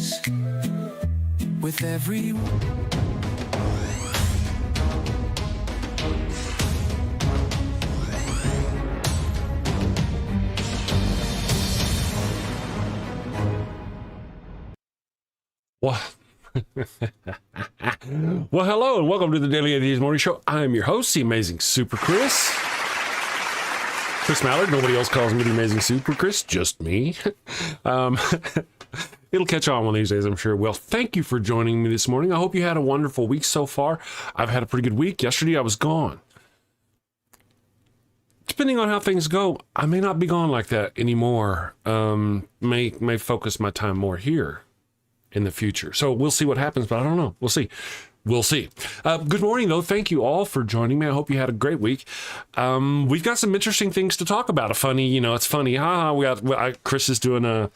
eyes with every Well, well, hello and welcome to the Daily Atheist Morning Show. I'm your host, the Amazing Super Chris. Chris Mallard. Nobody else calls me the Amazing Super Chris, just me. It'll catch on one of these days, I'm sure it will. Thank you for joining me this morning. I hope you had a wonderful week so far. I've had a pretty good week. Yesterday I was gone. Depending on how things go, I may not be gone like that anymore. May focus my time more here in the future. So we'll see what happens, but I don't know. We'll see. We'll see. Good morning, though. Thank you all for joining me. I hope you had a great week. We've got some interesting things to talk about. It's funny. Chris is doing a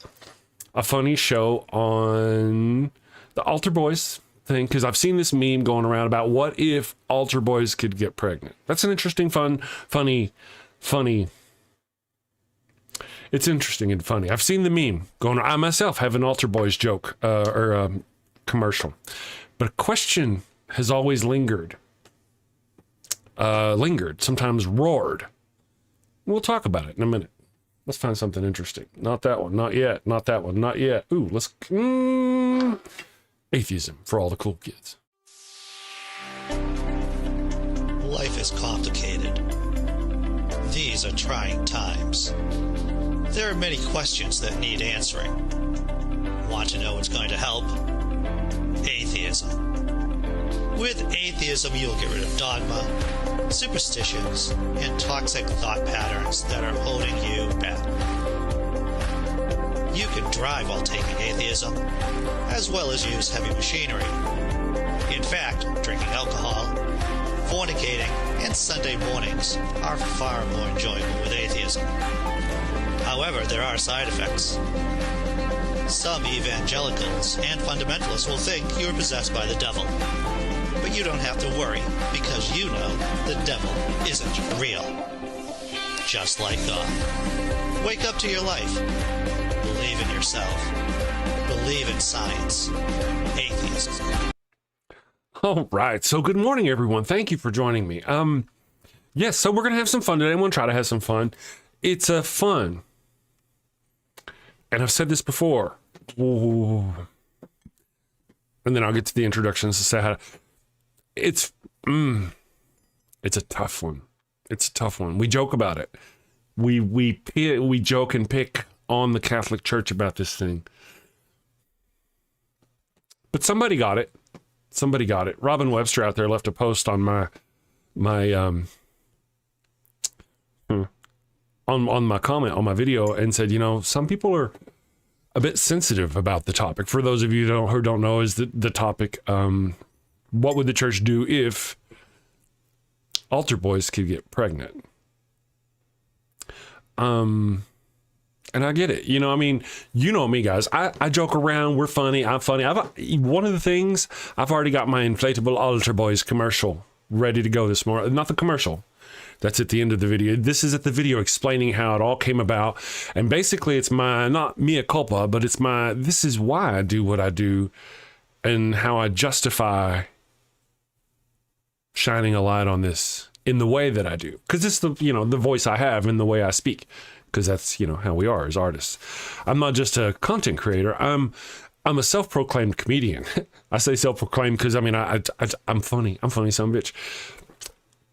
funny show on the altar boys thing, because I've seen this meme going around about what if altar boys could get pregnant. That's an interesting, funny. It's interesting and funny. I've seen the meme going. I myself have an altar boys joke or commercial, but a question has always lingered. Sometimes roared. We'll talk about it in a minute. Let's find something interesting. Not that one. Not yet. Not that one. Not yet. Ooh, let's atheism for all the cool kids. Life is complicated. These are trying times. There are many questions that need answering. Want to know what's going to help? Atheism. With atheism, you'll get rid of dogma, superstitions, and toxic thought patterns that are holding you back. You can drive while taking atheism, as well as use heavy machinery. In fact, drinking alcohol, fornicating, and Sunday mornings are far more enjoyable with atheism. However, there are side effects. Some evangelicals and fundamentalists will think you are possessed by the devil. But you don't have to worry, because you know the devil isn't real. Just like God. Wake up to your life. Believe in yourself. Believe in science. Atheism. All right. So good morning, everyone. Thank you for joining me. Yes, so we're going to have some fun today. I'm going to try to have some fun. It's fun. And I've said this before. Ooh. And then I'll get to the introductions to say how it's a tough one. It's a tough one. We joke about it. We joke and pick on the Catholic Church about this thing. But somebody got it. Somebody got it. Robin Webster out there left a post on my on my comment on my video and said, some people are a bit sensitive about the topic. For those of you who don't know, is the topic, what would the church do if altar boys could get pregnant? And I get it. You know me, guys. I joke around. We're funny. I'm funny. One of the things, I've already got my inflatable altar boys commercial ready to go this morning. Not the commercial. That's at the end of the video. This is at the video explaining how it all came about. And basically it's my, not mea culpa, but it's this is why I do what I do and how I justify shining a light on this in the way that I do. Because it's the voice I have and the way I speak. Because that's, how we are as artists. I'm not just a content creator. I'm a self-proclaimed comedian. I say self-proclaimed because, I'm funny. I'm funny son of a bitch.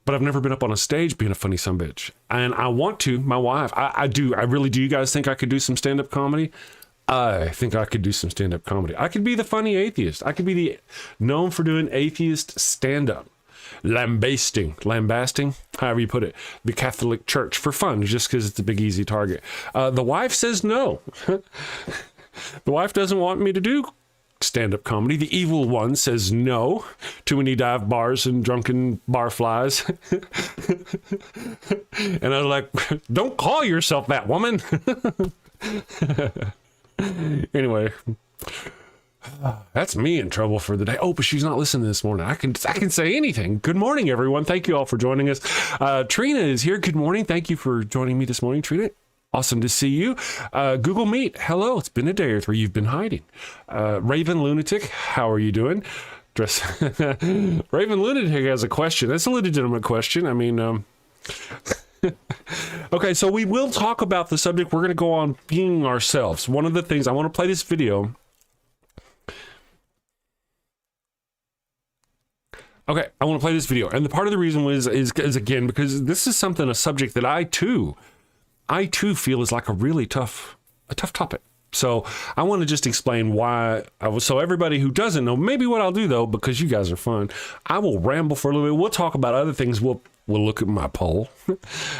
But I've never been up on a stage being a funny son of a bitch. And I want to, my wife, I do. I really do. You guys think I could do some stand-up comedy? I think I could do some stand-up comedy. I could be the funny atheist. I could be known for doing atheist stand-up. Lambasting, however you put it, the Catholic Church for fun, just because it's a big, easy target. The wife says no. The wife doesn't want me to do stand-up comedy. The evil one says no. Too many dive bars and drunken barflies. And I was like, don't call yourself that, woman. Anyway. That's me in trouble for the day. Oh, but she's not listening this morning. I can say anything. Good morning, everyone. Thank you all for joining us. Trina is here. Good morning. Thank you for joining me this morning, Trina. Awesome to see you. Google Meet. Hello. It's been a day or three. You've been hiding. Raven Lunatic. How are you doing? Raven Lunatic has a question. That's a legitimate question. I mean, okay, so we will talk about the subject. We're going to go on being ourselves. One of the things I want to play this video. Okay, I want to play this video. And the part of the reason is again, because this is a subject that I too feel is like a really tough topic. So I want to just explain why so everybody who doesn't know, maybe what I'll do though, because you guys are fun, I will ramble for a little bit. We'll talk about other things. We'll look at my poll.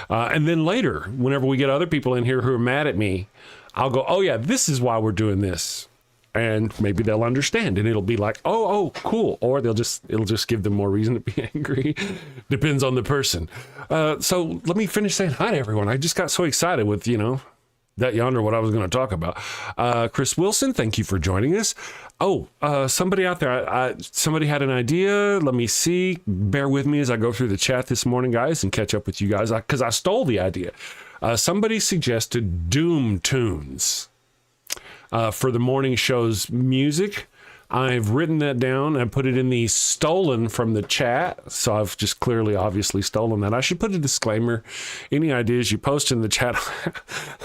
And then later, whenever we get other people in here who are mad at me, I'll go, oh yeah, this is why we're doing this. And maybe they'll understand and it'll be like, oh, cool. Or it'll just give them more reason to be angry. Depends on the person. So let me finish saying hi to everyone. I just got so excited with, that yonder, what I was going to talk about. Chris Wilson, thank you for joining us. Oh, somebody out there, somebody had an idea. Let me see. Bear with me as I go through the chat this morning, guys, and catch up with you guys, because I stole the idea. Somebody suggested Doom tunes for the morning show's music. I've written that down and put it in the stolen from the chat. So I've just obviously stolen that. I should put a disclaimer. Any ideas you post in the chat,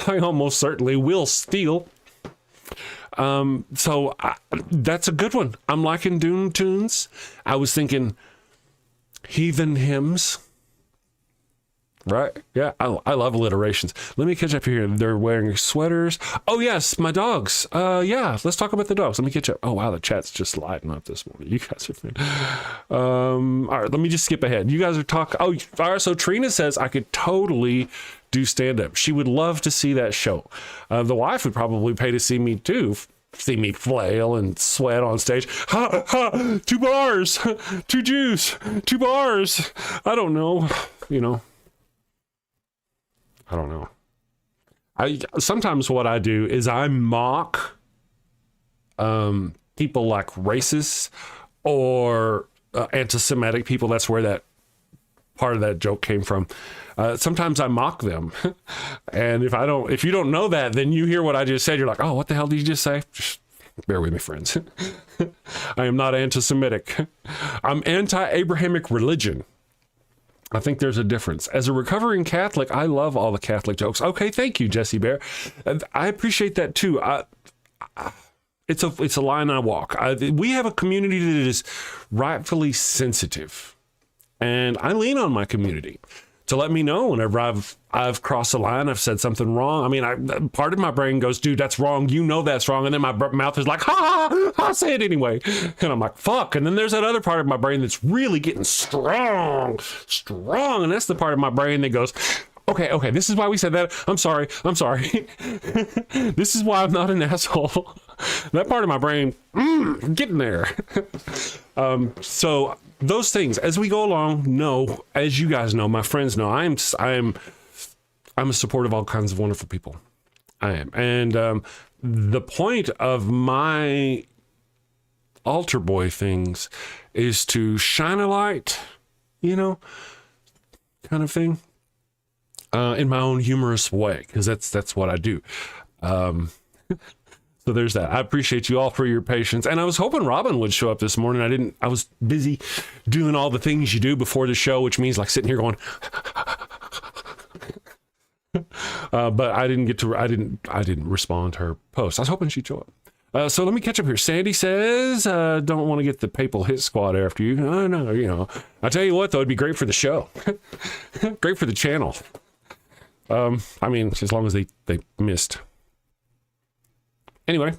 I almost certainly will steal. So that's a good one. I'm liking Doom tunes. I was thinking heathen hymns. Right? Yeah, I love alliterations. Let me catch up here. They're wearing sweaters. Oh, yes, my dogs. Yeah, let's talk about the dogs. Let me catch up. Oh, wow, the chat's just lighting up this morning. You guys are fun. All right, let me just skip ahead. You guys are talking. Oh, all right, so Trina says I could totally do stand-up. She would love to see that show. The wife would probably pay to see me, too. See me flail and sweat on stage. Ha, ha, 2 bars, 2 Jews, 2 bars. I don't know, I don't know. Sometimes what I do is I mock people like racists or anti-Semitic people. That's where that part of that joke came from. Sometimes I mock them. And if you don't know that, then you hear what I just said. You're like, oh, what the hell did you just say? Just bear with me, friends. I am not anti-Semitic. I'm anti-Abrahamic religion. I think there's a difference. As a recovering Catholic, I love all the Catholic jokes. Okay, thank you, Jesse Bear. I appreciate that too. It's a line I walk. We have a community that is rightfully sensitive, and I lean on my community to let me know whenever I've crossed a line, I've said something wrong. I mean, part of my brain goes, dude, that's wrong. That's wrong. And then my mouth is like, I'll say it anyway. And I'm like, fuck. And then there's that other part of my brain that's really getting strong. And that's the part of my brain that goes, okay, this is why we said that. I'm sorry. This is why I'm not an asshole. That part of my brain, getting there. So those things, as we go along, as you guys know, my friends know, I'm a supporter of all kinds of wonderful people. I am. And the point of my altar boy things is to shine a light, kind of thing, in my own humorous way, because that's what I do. So there's that. I appreciate you all for your patience. And I was hoping Robin would show up this morning. I was busy doing all the things you do before the show, which means like sitting here going, but I didn't respond to her post. I was hoping she'd show up. So let me catch up here. Sandy says, don't want to get the papal hit squad after you. No, I tell you what, though, it'd be great for the show. Great for the channel. I mean, as long as they missed. Anyway,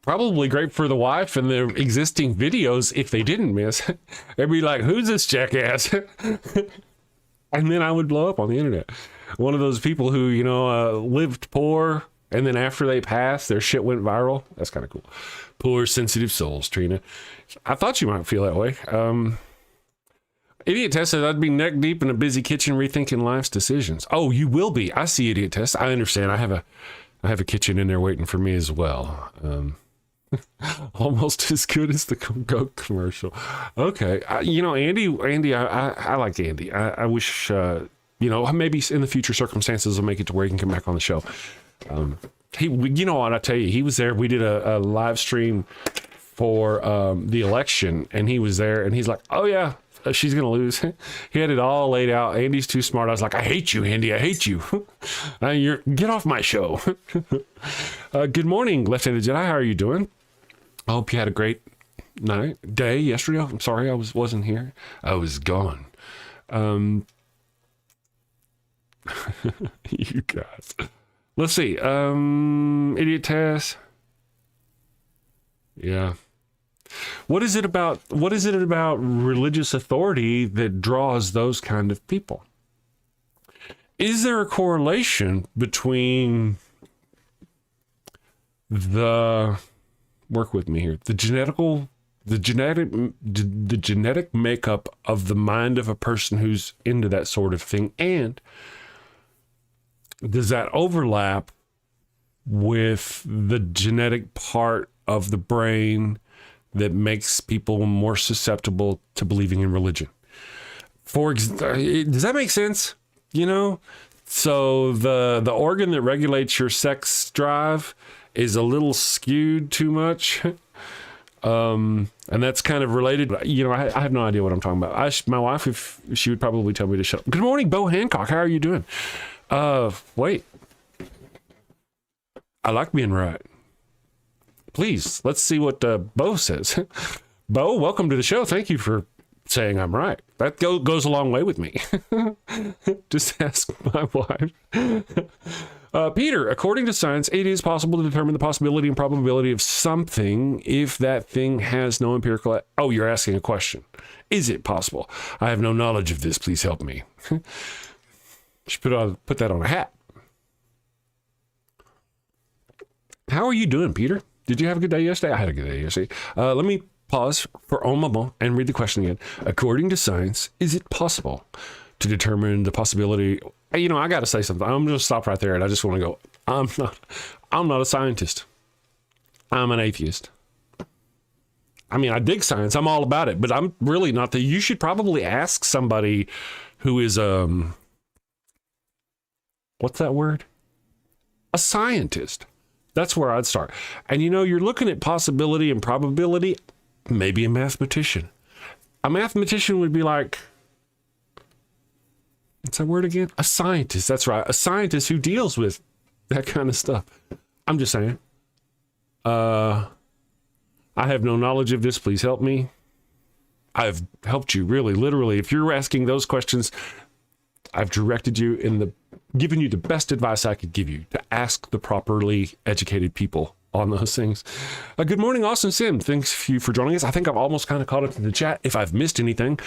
probably great for the wife and their existing videos if they didn't miss. They'd be like, who's this jackass? And then I would blow up on the internet. One of those people who, lived poor, and then after they passed, their shit went viral. That's kind of cool. Poor, sensitive souls, Trina. I thought you might feel that way. Idiot Test says, I'd be neck deep in a busy kitchen rethinking life's decisions. Oh, you will be. I see, Idiot Test. I understand. I have a kitchen in there waiting for me as well. Almost as good as the Coke commercial. Okay. Andy, I like Andy. I wish you know, maybe in the future circumstances will make it to where he can come back on the show. You know what, I tell you, he was there. We did a live stream for the election, and he was there, and he's like, oh yeah, she's gonna lose. He had it all laid out. Andy's too smart. I was like, I hate you, Andy. I hate you. Get off my show. Good morning, Left-Handed Jedi. How are you doing? I hope you had a great day yesterday. I'm sorry I wasn't here. I was gone. You guys. Let's see. Idiot Tess. Yeah. What is it about religious authority that draws those kind of people? Is there a correlation between work with me here, the genetic makeup of the mind of a person who's into that sort of thing, and does that overlap with the genetic part of the brain that makes people more susceptible to believing in religion? Does that make sense? You know, so the organ that regulates your sex drive is a little skewed too much. And that's kind of related. You know, I have no idea what I'm talking about. My wife, if she would probably tell me to shut up. Good morning, Bo Hancock. How are you doing? Wait. I like being right. Please, let's see what Bo says. Bo, welcome to the show. Thank you for saying I'm right. That goes a long way with me. Just ask my wife. Peter, according to science, it is possible to determine the possibility and probability of something if that thing has no empirical... Oh, you're asking a question. Is it possible? I have no knowledge of this. Please help me. Should put that on a hat. How are you doing, Peter? Did you have a good day yesterday? I had a good day yesterday. Let me pause for un moment and read the question again. According to science, is it possible to determine the possibility... You know, I got to say something. I'm going to stop right there, and I just want to go, I'm not a scientist. I'm an atheist. I mean, I dig science. I'm all about it, but I'm really not you should probably ask somebody who is, what's that word? A scientist. That's where I'd start. And you know, you're looking at possibility and probability, maybe a mathematician. A mathematician would be like, what's that word again? A scientist. That's right. A scientist who deals with that kind of stuff. I'm just saying. I have no knowledge of this. Please help me. I've helped you, really, literally. If you're asking those questions, I've directed you given you the best advice I could give you to ask the properly educated people on those things. Good morning, Austin Sim. Thanks you for joining us. I think I've almost kind of caught up to the chat. If I've missed anything,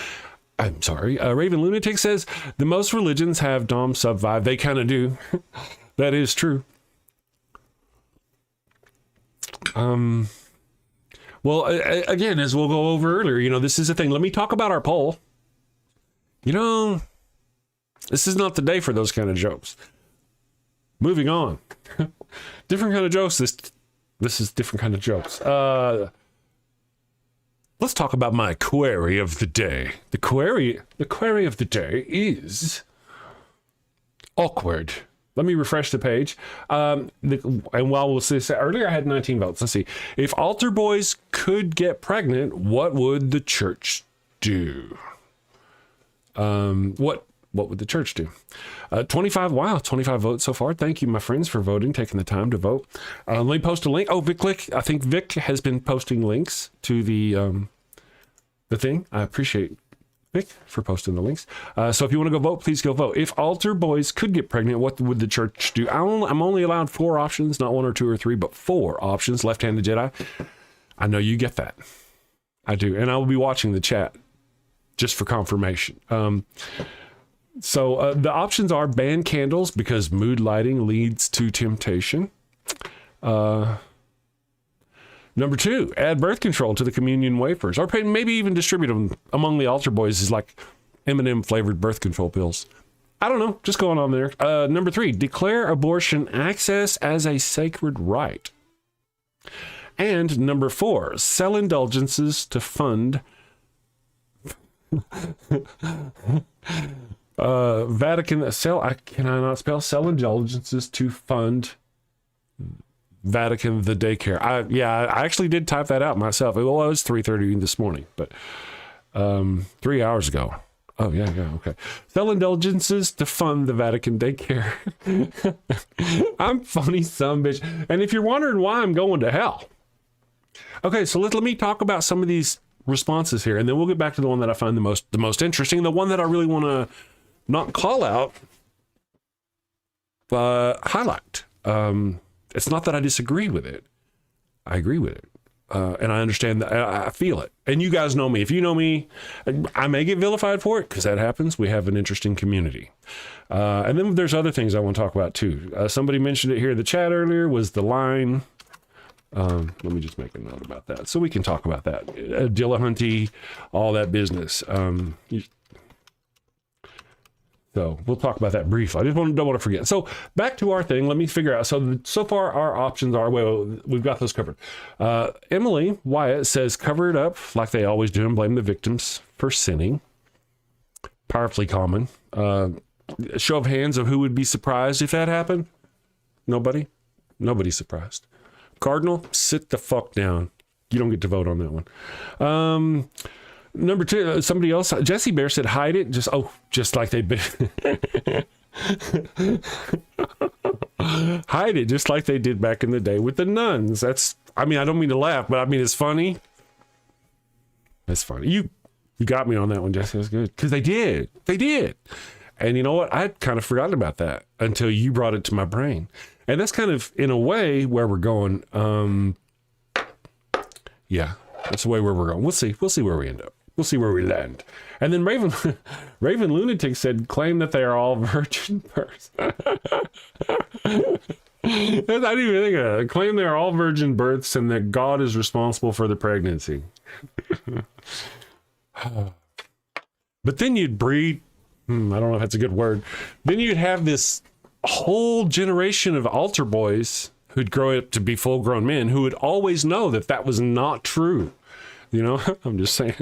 I'm sorry. Raven Lunatic says, the most religions have Dom sub vibe. They kind of do. That is true. Well, again, as we'll go over earlier, you know, this is the thing. Let me talk about our poll. You know, this is not the day for those kind of jokes. Moving on. Different kind of jokes. This is different kind of jokes. Let's talk about my query of the day. The query of the day is awkward. Let me refresh the page. And while we'll say earlier, I had 19 votes. Let's see. If altar boys could get pregnant, what would the church do? What would the church do? 25 votes so far. Thank you, my friends, for voting, taking the time to vote. Let me post a link. Oh, I think Vic has been posting links to the thing. I appreciate Vic for posting the links. So if you want to go vote, please go vote. If altar boys could get pregnant, what would the church do? I'm only allowed 4 options, not 1 or 2 or 3, but 4 options. Left-handed Jedi. I know you get that. I do. And I will be watching the chat just for confirmation. So the options are ban candles because mood lighting leads to temptation. Number 2, add birth control to the communion wafers, or maybe even distribute them among the altar boys as like M&M flavored birth control pills. I don't know, just going on there. Number 3, declare abortion access as a sacred right. And number 4, sell indulgences to fund Vatican can I not spell? Sell indulgences to fund Vatican the daycare. I actually did type that out myself. It was 3:30 this morning, but 3 hours ago. Oh yeah, okay. Sell indulgences to fund the Vatican daycare. I'm funny son bitch. And if you're wondering why I'm going to hell. Okay, so let me talk about some of these responses here, and then we'll get back to the one that I find the most interesting, the one that I really want to not call out, but highlight. It's not that I disagree with it. I agree with it. And I understand that. I feel it. And you guys know me. If you know me, I may get vilified for it because that happens. We have an interesting community. And then there's other things I want to talk about too. Somebody mentioned it here in the chat earlier, was the line. Let me just make a note about that so we can talk about that. Dillahunty, all that business. So we'll talk about that briefly. I just don't want to forget. So back to our thing. Let me figure out. So far our options are, well, we've got those covered. Emily Wyatt says, cover it up like they always do and blame the victims for sinning. Powerfully common. Show of hands of who would be surprised if that happened. Nobody? Nobody's surprised. Cardinal, sit the fuck down. You don't get to vote on that one. Number two, somebody else, Jesse Bear said, hide it. Just like they hide it, just like they did back in the day with the nuns. I don't mean to laugh, but I mean, it's funny. It's funny. You got me on that one, Jesse. That's good. Because they did. And you know what? I'd kind of forgotten about that until you brought it to my brain. And that's kind of, in a way, where we're going. Yeah, that's the way where we're going. We'll see where we end up. We'll see where we land. And then Raven Lunatic said, claim that they are all virgin births. I didn't even think of that. Claim they are all virgin births and that God is responsible for the pregnancy. But then you'd breed, I don't know if that's a good word. Then you'd have this whole generation of altar boys who'd grow up to be full-grown men who would always know that was not true. You know, I'm just saying.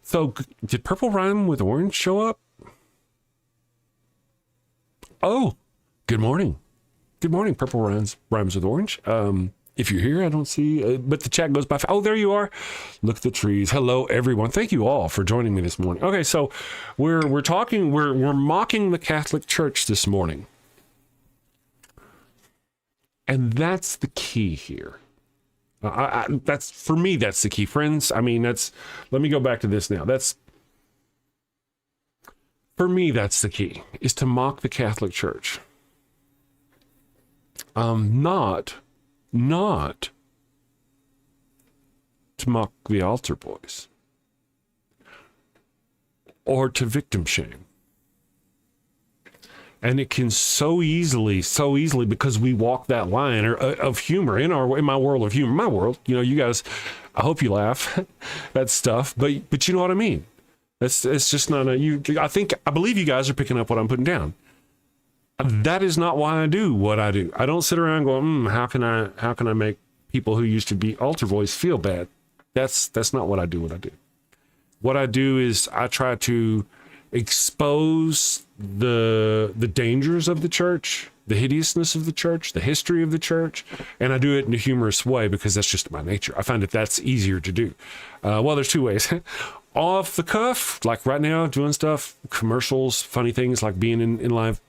So, did purple rhyme with orange show up? Oh, good morning. Good morning, purple rhymes with orange. If you're here, I don't see, but the chat goes by. Oh, there you are. Look at the trees. Hello, everyone. Thank you all for joining me this morning. Okay, so we're mocking the Catholic Church this morning. And that's the key here. That's for me, that's the key, friends. I mean, let me go back to this now. For me, that's the key, is to mock the Catholic Church. Not to mock the altar boys or to victim shame. And it can so easily, because we walk that line of humor in my world of humor, my world, you know, you guys, I hope you laugh at stuff, but you know what I mean? It's just not I believe you guys are picking up what I'm putting down. That is not why I do what I do. I don't sit around going, how can I make people who used to be altar boys feel bad? That's not what I do. What I do is I try to expose the dangers of the church, the hideousness of the church, the history of the church, and I do it in a humorous way because that's just my nature. I find that's easier to do. Well, there's two ways. Off the cuff, like right now, doing stuff, commercials, funny things like being in live.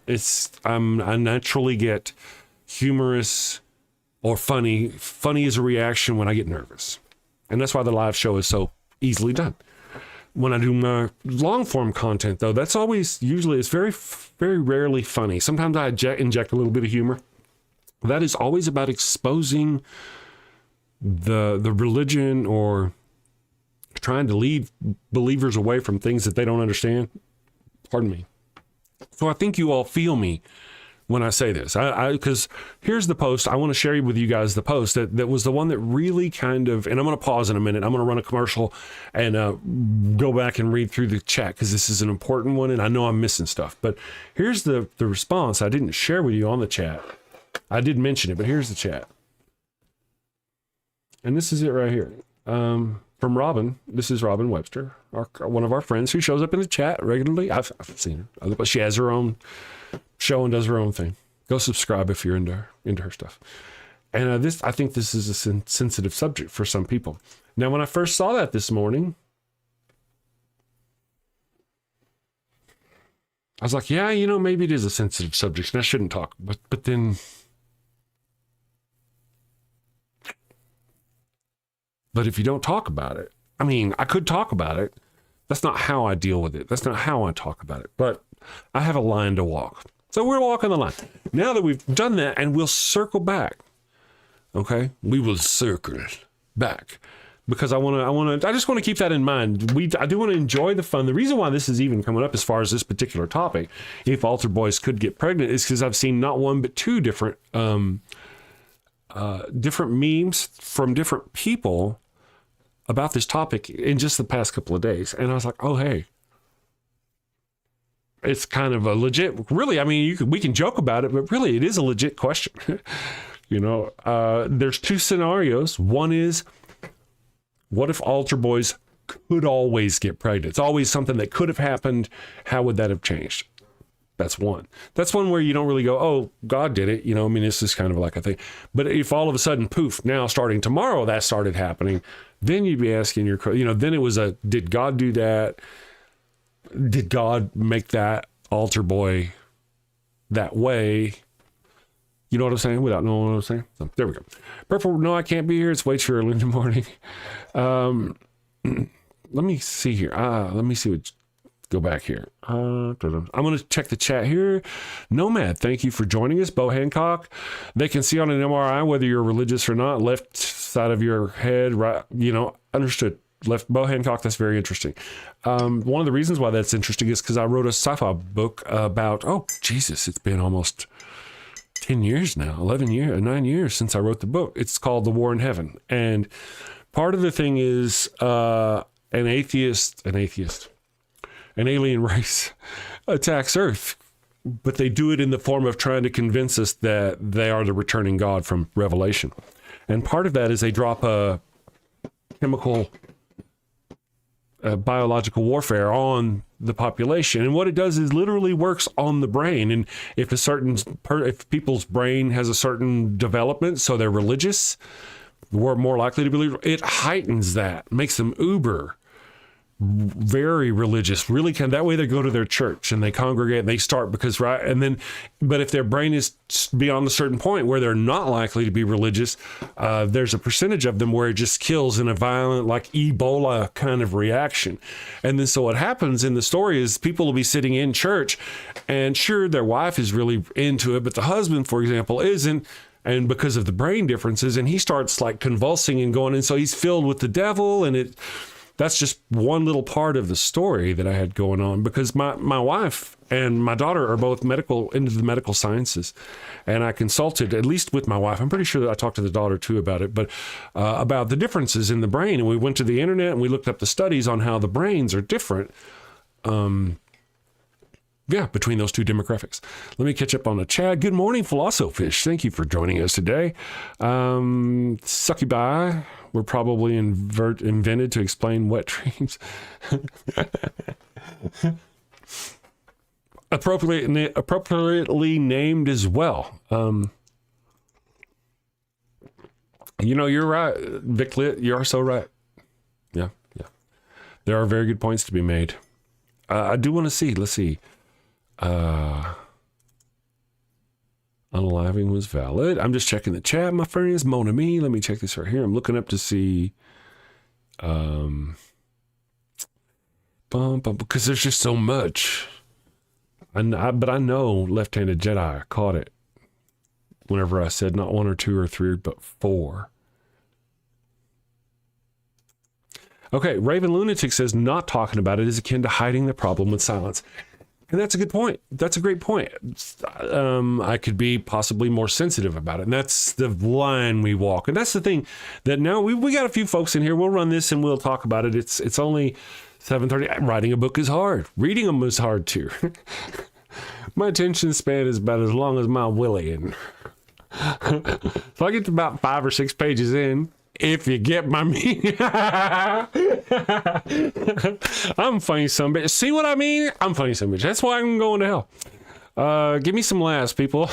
I naturally get humorous or funny. Funny is a reaction when I get nervous, and that's why the live show is so easily done. When I do my long form content, though, that's usually it's very, very rarely funny. Sometimes I inject a little bit of humor. That is always about exposing the religion or trying to lead believers away from things that they don't understand. Pardon me. So I think you all feel me when I say this. Because here's the post. I want to share with you guys the post that was the one that really kind of, and I'm going to pause in a minute. I'm going to run a commercial and go back and read through the chat because this is an important one and I know I'm missing stuff. But here's the response I didn't share with you on the chat. I did mention it, but here's the chat. And this is it right here. From from Robin. This is Robin Webster, one of our friends who shows up in the chat regularly. I've seen her, but she has her own show and does her own thing. Go subscribe if you're into her stuff. And I think this is a sensitive subject for some people. Now, when I first saw that this morning, I was like, yeah, maybe it is a sensitive subject and I shouldn't talk. But then, but if you don't talk about it, I mean, I could talk about it. That's not how I deal with it. That's not how I talk about it. But I have a line to walk. So we're walking the line. Now that we've done that, and we'll circle back. Okay? We will circle back. Because I just want to keep that in mind. I do want to enjoy the fun. The reason why this is even coming up as far as this particular topic, if altar boys could get pregnant, is because I've seen not one but two different memes from different people about this topic in just the past couple of days. And I was like, oh, hey, it's kind of a legit, really, I mean, we can joke about it, but really it is a legit question. There's two scenarios. One is, what if altar boys could always get pregnant? It's always something that could have happened. How would that have changed? That's one. That's one where you don't really go, oh, God did it. I mean, this is kind of like a thing. But if all of a sudden, poof, now starting tomorrow, that started happening, then you'd be asking then it was did God do that? Did God make that altar boy that way? You know what I'm saying? Without knowing what I'm saying? So, there we go. Purple, no, I can't be here. It's way too early in the morning. Let me see here. Let me see what... Go back here. I'm going to check the chat here. Nomad, thank you for joining us. Bo Hancock, they can see on an MRI whether you're religious or not. Left side of your head, right? Understood. Left. Bo Hancock, that's very interesting. One of the reasons why that's interesting is because I wrote a sci-fi book about, it's been almost 10 years now, 9 years since I wrote the book. It's called The War in Heaven. And part of the thing is an alien race attacks Earth, but they do it in the form of trying to convince us that they are the returning God from Revelation. And part of that is they drop a chemical, biological warfare on the population. And what it does is literally works on the brain. And if if people's brain has a certain development, so they're religious, we're more likely to believe, it heightens that, makes them very religious, really that way they go to their church and they congregate and they start but if their brain is beyond a certain point where they're not likely to be religious, there's a percentage of them where it just kills in a violent, like Ebola kind of reaction. And then so what happens in the story is people will be sitting in church and sure, their wife is really into it, but the husband, for example, isn't. And because of the brain differences, and he starts like convulsing and going, and so he's filled with the devil, and that's just one little part of the story that I had going on, because my wife and my daughter are both into the medical sciences. And I consulted, at least with my wife, I'm pretty sure that I talked to the daughter too about it, but about the differences in the brain. And we went to the internet and we looked up the studies on how the brains are different. Between those two demographics. Let me catch up on the chat. Good morning, Philosophish. Thank you for joining us today. Succubi were probably invented to explain wet dreams. Appropriately named as well. You're right, Vic Lit. You are so right. Yeah. There are very good points to be made. I do want to see. Let's see. Unaliving was valid. I'm just checking the chat, my friends. Mon ami. Let me check this right here. I'm looking up to see because there's just so much. But I know Left-Handed Jedi caught it whenever I said not one or two or three, but four. Okay, Raven Lunatic says not talking about it is akin to hiding the problem with silence. And that's a good point. That's a great point. I could be possibly more sensitive about it. And that's the line we walk. And that's the thing that now we got a few folks in here. We'll run this and we'll talk about it. It's only 7:30. Writing a book is hard. Reading them is hard too. My attention span is about as long as my willy. And so I get to about 5 or 6 pages in. If you get my meaning. I'm funny some bitch. See what I mean? I'm funny some bitch. That's why I'm going to hell. Give me some laughs, people.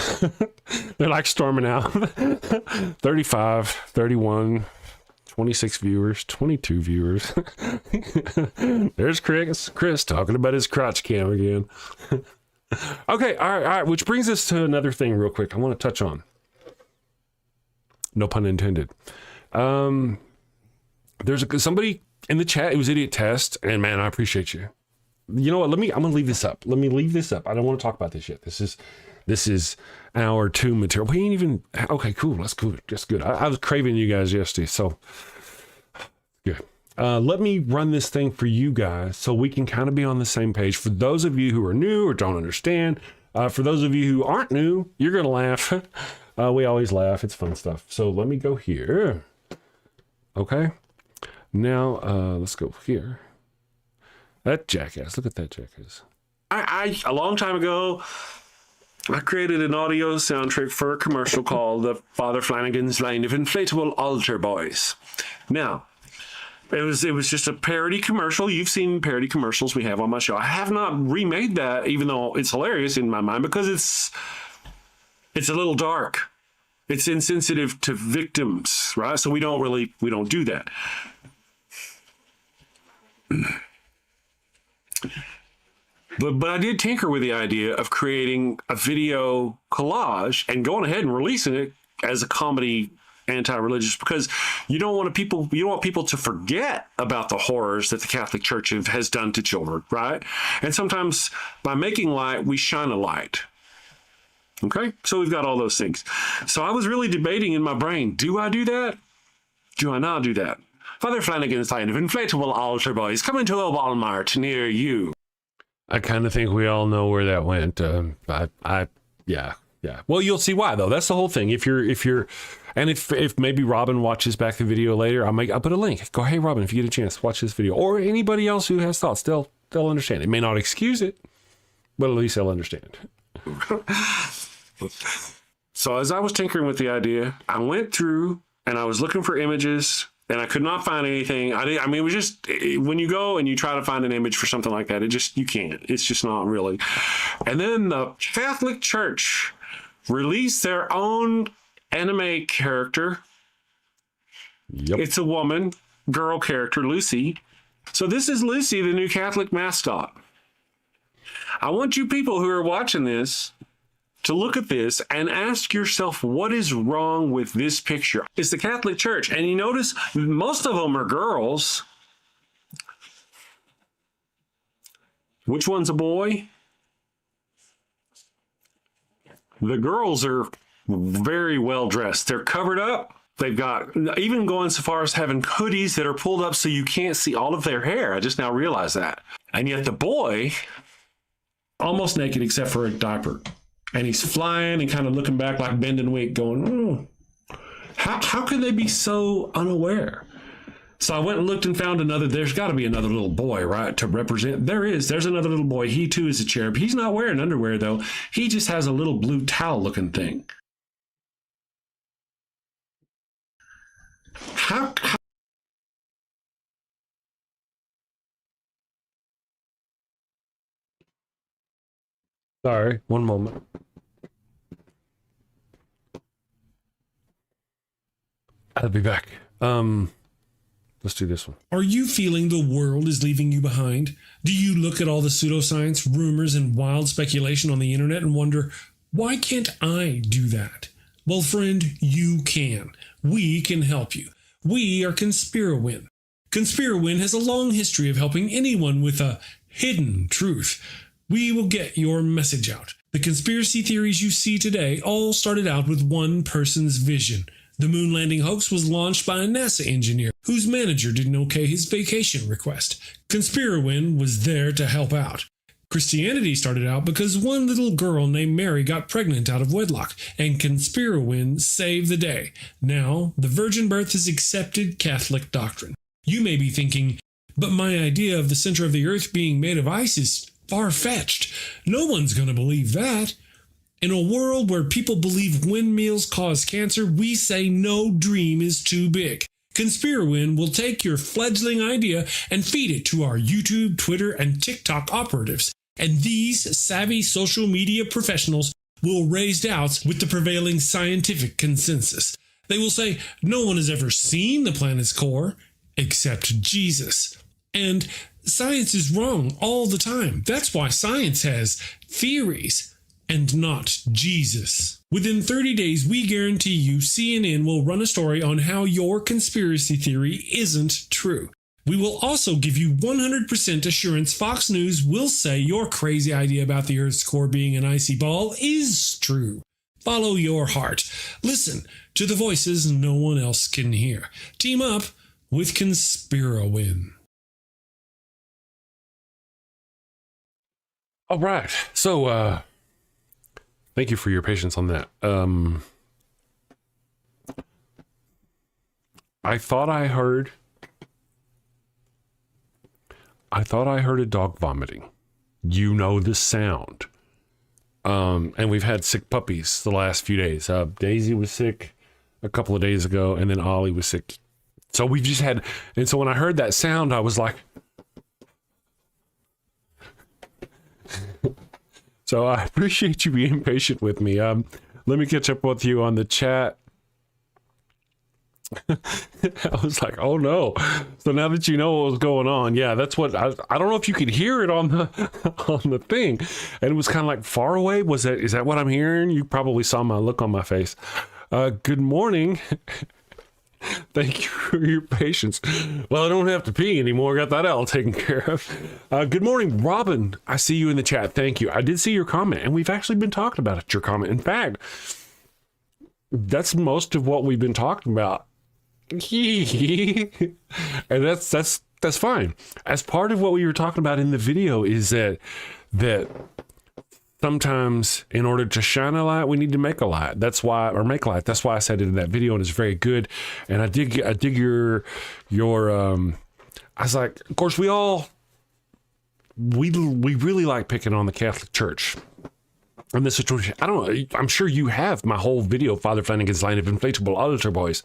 They're like storming out. 35, 31, 26 viewers, 22 viewers. There's Chris talking about his crotch cam again. Okay, all right. Which brings us to another thing real quick I want to touch on. No pun intended. There's somebody in the chat. It was Idiot Test, and man, I appreciate you. You know what? I'm gonna leave this up. Let me leave this up. I don't want to talk about this yet. This is hour 2 material. We ain't even okay. Cool. That's good. That's good. I was craving you guys yesterday, so good. Let me run this thing for you guys so we can kind of be on the same page. For those of you who are new or don't understand, for those of you who aren't new, you're gonna laugh. We always laugh. It's fun stuff. So let me go here. Okay. Now let's go here. That jackass. Look at that jackass. I a long time ago, I created an audio soundtrack for a commercial called the Father Flanagan's Line of Inflatable Altar Boys. Now, it was just a parody commercial. You've seen parody commercials we have on my show. I have not remade that, even though it's hilarious in my mind, because it's a little dark. It's insensitive to victims, right? So we don't do that. But I did tinker with the idea of creating a video collage and going ahead and releasing it as a comedy anti-religious, because you don't want people to forget about the horrors that the Catholic Church has done to children, right? And sometimes by making light, we shine a light. Okay, so we've got all those things. So I was really debating in my brain, do I do that? Do I not do that? Father Flanagan's Line of Inflatable Altar Boys coming to a Walmart near you. I kind of think we all know where that went. Yeah. Well, you'll see why though. That's the whole thing. If maybe Robin watches back the video later, I'll put a link. Go, hey Robin, if you get a chance, watch this video. Or anybody else who has thoughts, they'll understand. It may not excuse it, but at least they'll understand. So as I was tinkering with the idea, I went through and I was looking for images and I could not find anything. It was just, when you go and you try to find an image for something like that, you can't. It's just not really. And then the Catholic Church released their own anime character. Yep. It's a girl character, Lucy. So this is Lucy, the new Catholic mascot. I want you people who are watching this to look at this and ask yourself, what is wrong with this picture? It's the Catholic Church. And you notice most of them are girls. Which one's a boy? The girls are very well dressed. They're covered up. They've got, even going so far as having hoodies that are pulled up so you can't see all of their hair. I just now realized that. And yet the boy, almost naked except for a diaper. And he's flying and kind of looking back like Bend and Wink going, how can they be so unaware? So I went and looked and found there's got to be another little boy, right, to represent. There's another little boy. He too is a cherub. He's not wearing underwear though. He just has a little blue towel looking thing. How Sorry, one moment. I'll be back. Let's do this one. Are you feeling the world is leaving you behind? Do you look at all the pseudoscience, rumors, and wild speculation on the internet and wonder, why can't I do that? Well, friend, you can. We can help you. We are Conspirowin. Conspirowin has a long history of helping anyone with a hidden truth. We will get your message out. The conspiracy theories you see today all started out with one person's vision. The moon landing hoax was launched by a NASA engineer whose manager didn't okay his vacation request. Conspirowin was there to help out. Christianity started out because one little girl named Mary got pregnant out of wedlock, and Conspirowin saved the day. Now, the virgin birth is accepted Catholic doctrine. You may be thinking, but my idea of the center of the earth being made of ice is far-fetched. No one's going to believe that. In a world where people believe windmills cause cancer, we say no dream is too big. Conspirowin will take your fledgling idea and feed it to our YouTube, Twitter, and TikTok operatives. And these savvy social media professionals will raise doubts with the prevailing scientific consensus. They will say no one has ever seen the planet's core except Jesus. And science is wrong all the time. That's why science has theories and not Jesus. Within 30 days, we guarantee you CNN will run a story on how your conspiracy theory isn't true. We will also give you 100% assurance Fox News will say your crazy idea about the Earth's core being an icy ball is true. Follow your heart. Listen to the voices no one else can hear. Team up with Conspirowin. All right. So, thank you for your patience on that. I thought I heard a dog vomiting. You know the sound. And we've had sick puppies the last few days. Daisy was sick a couple of days ago, and then Ollie was sick. So we've just had, and so when I heard that sound, I was like, so I appreciate you being patient with me. Let me catch up with you on the chat. I was like, oh no. So now that you know what was going on, yeah, that's what I don't know if you could hear it on the thing. And it was kind of like far away. Is that what I'm hearing? You probably saw my look on my face. Good morning. Thank you for your patience. Well, I don't have to pee anymore. Got that all taken care of. Good morning, Robin. I see you in the chat. Thank you. I did see your comment, and we've actually been talking about it, your comment. In fact, that's most of what we've been talking about. And that's fine. As part of what we were talking about in the video is that sometimes in order to shine a light, we need to make a light. That's why I said it in that video, and it's very good. And I dig your I was like, of course we really like picking on the Catholic Church. In this situation, I don't know. I'm sure you have my whole video, Father Flanagan's line of inflatable altar boys.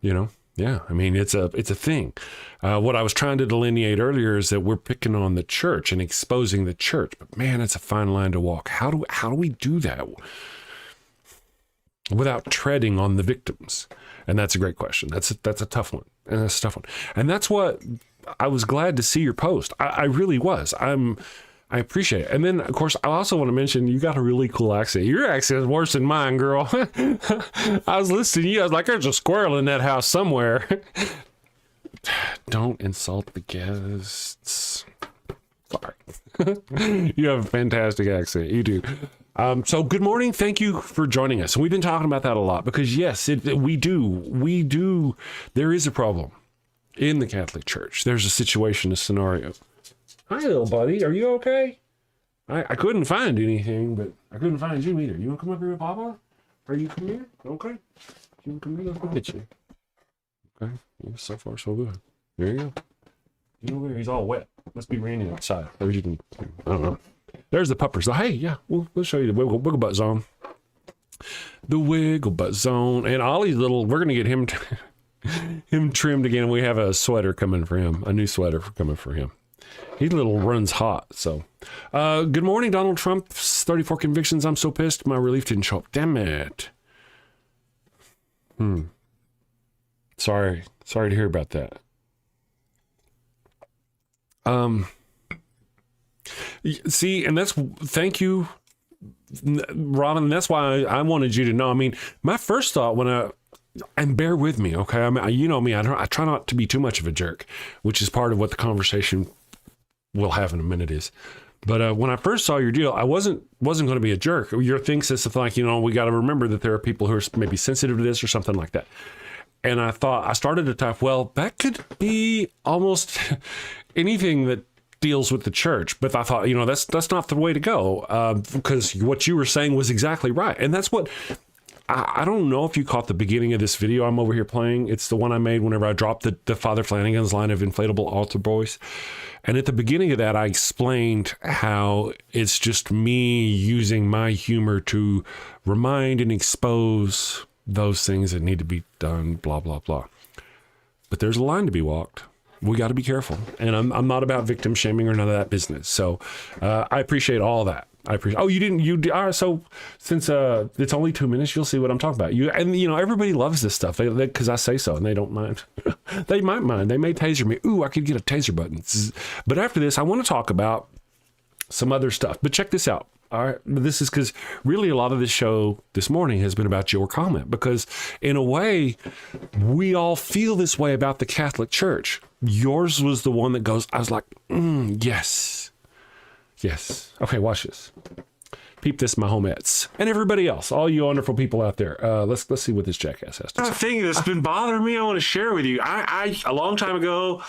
You know, yeah. I mean, it's a thing. What I was trying to delineate earlier is that we're picking on the church and exposing the church. But man, it's a fine line to walk. How do we do that without treading on the victims? And that's a great question. That's a tough one. And that's a tough one. And that's what I was glad to see your post. I really was. I appreciate it. And then, of course, I also want to mention you got a really cool accent. Your accent is worse than mine, girl. I was listening to you. I was like, there's a squirrel in that house somewhere. Don't insult the guests. Sorry. You have a fantastic accent. You do. So good morning. Thank you for joining us. And we've been talking about that a lot because, yes, we do. There is a problem in the Catholic Church. There's a situation, a scenario. Hi, little buddy. Are you okay? I couldn't find anything, but I couldn't find you either. You want to come up here with Papa? Are you come here? Okay. You want to come here? Let's go get you. Okay. Yeah, so far, so good. There you go. You know where he's all wet. Must be raining outside. Or you can, I don't know. There's the puppers. Hey, yeah, we'll show you the wiggle butt zone. The wiggle butt zone. And Ollie's little, we're going to get him trimmed again. We have a sweater coming for him, a new sweater coming for him. He little runs hot. So, good morning, Donald Trump's 34 convictions. I'm so pissed. My relief didn't show up. Damn it. Sorry to hear about that. See, and thank you, Robin. That's why I wanted you to know. I mean, my first thought and bear with me, okay? I mean, you know me. I try not to be too much of a jerk, which is part of what the conversation we'll have in a minute is. But when I first saw your deal, I wasn't going to be a jerk. Your thing says something like, we got to remember that there are people who are maybe sensitive to this or something like that. And I started to type, well, that could be almost anything that deals with the church. But I thought, that's not the way to go, because what you were saying was exactly right. And that's what I don't know if you caught the beginning of this video I'm over here playing. It's the one I made whenever I dropped the Father Flanagan's line of inflatable altar boys. And at the beginning of that, I explained how it's just me using my humor to remind and expose those things that need to be done, blah, blah, blah. But there's a line to be walked. We got to be careful. And I'm not about victim shaming or none of that business. So I appreciate all that. So since it's only 2 minutes, you'll see what I'm talking about. Everybody loves this stuff because I say so, and they don't mind. They might mind. They may taser me. Ooh, I could get a taser button. But after this, I want to talk about some other stuff. But check this out. All right. This is because really a lot of this show this morning has been about your comment, because in a way, we all feel this way about the Catholic Church. Yours was the one that goes, I was like, yes. Yes. Okay, watch this. Peep this, my homettes. And everybody else, all you wonderful people out there. Let's see what this jackass has to say. A thing that's been bothering me, I want to share with you. I a long time ago,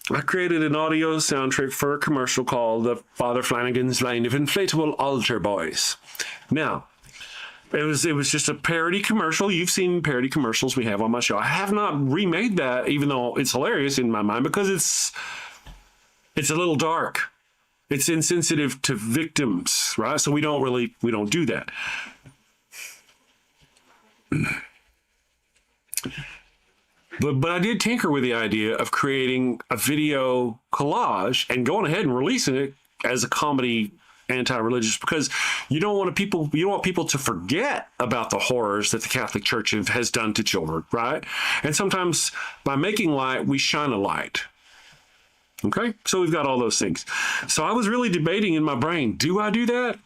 I created an audio soundtrack for a commercial called the Father Flanagan's Line of Inflatable Altar Boys. Now, it was just a parody commercial. You've seen parody commercials we have on my show. I have not remade that, even though it's hilarious in my mind, because it's a little dark. It's insensitive to victims, right? So we don't do that. But I did tinker with the idea of creating a video collage and going ahead and releasing it as a comedy anti-religious, because you don't want people to forget about the horrors that the Catholic Church has done to children, right? And sometimes by making light, we shine a light. Okay, so we've got all those things. So I was really debating in my brain, do I do that?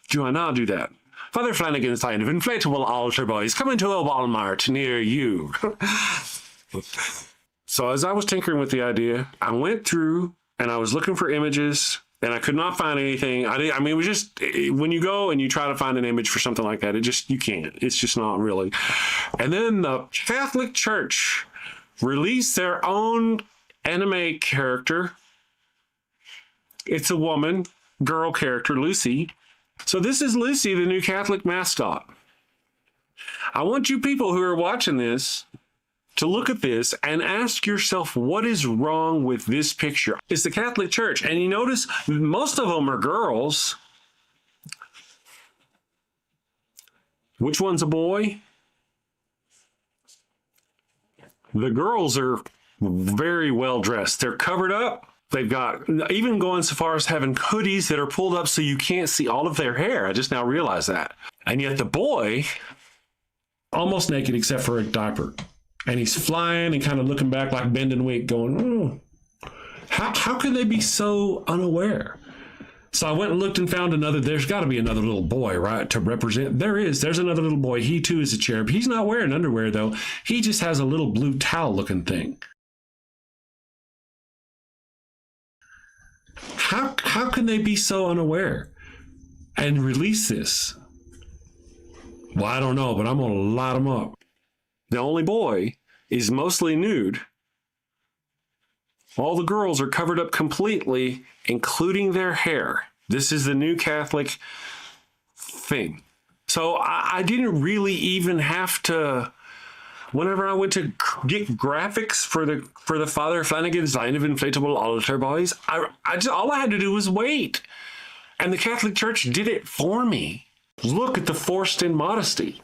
Do I not do that? Father Flanagan's Line of Inflatable Altar Boys coming to a Walmart near you. So as I was tinkering with the idea, I went through and I was looking for images and I could not find anything. It was just, when you go and you try to find an image for something like that, you can't. It's just not really. And then the Catholic Church released their own anime character. It's a woman, girl character, Lucy. So this is Lucy, the new Catholic mascot. I want you people who are watching this to look at this and ask yourself, what is wrong with this picture? It's the Catholic Church. And you notice most of them are girls. Which one's a boy? The girls are very well dressed. They're covered up. They've got, even going so far as having hoodies that are pulled up so you can't see all of their hair. I just now realized that. And yet the boy, almost naked except for a diaper. And he's flying and kind of looking back like bend and wake going, how can they be so unaware? So I went and looked and found there's got to be another little boy, right, to represent. There's another little boy. He too is a cherub. He's not wearing underwear though. He just has a little blue towel looking thing. How can they be so unaware and release this? Well, I don't know, but I'm going to light them up. The only boy is mostly nude. All the girls are covered up completely, including their hair. This is the new Catholic thing. So I didn't really even have to, whenever I went to get graphics for the Father Flanagan's Line of Inflatable Altar Boys, all I had to do was wait. And the Catholic Church did it for me. Look at the forced immodesty.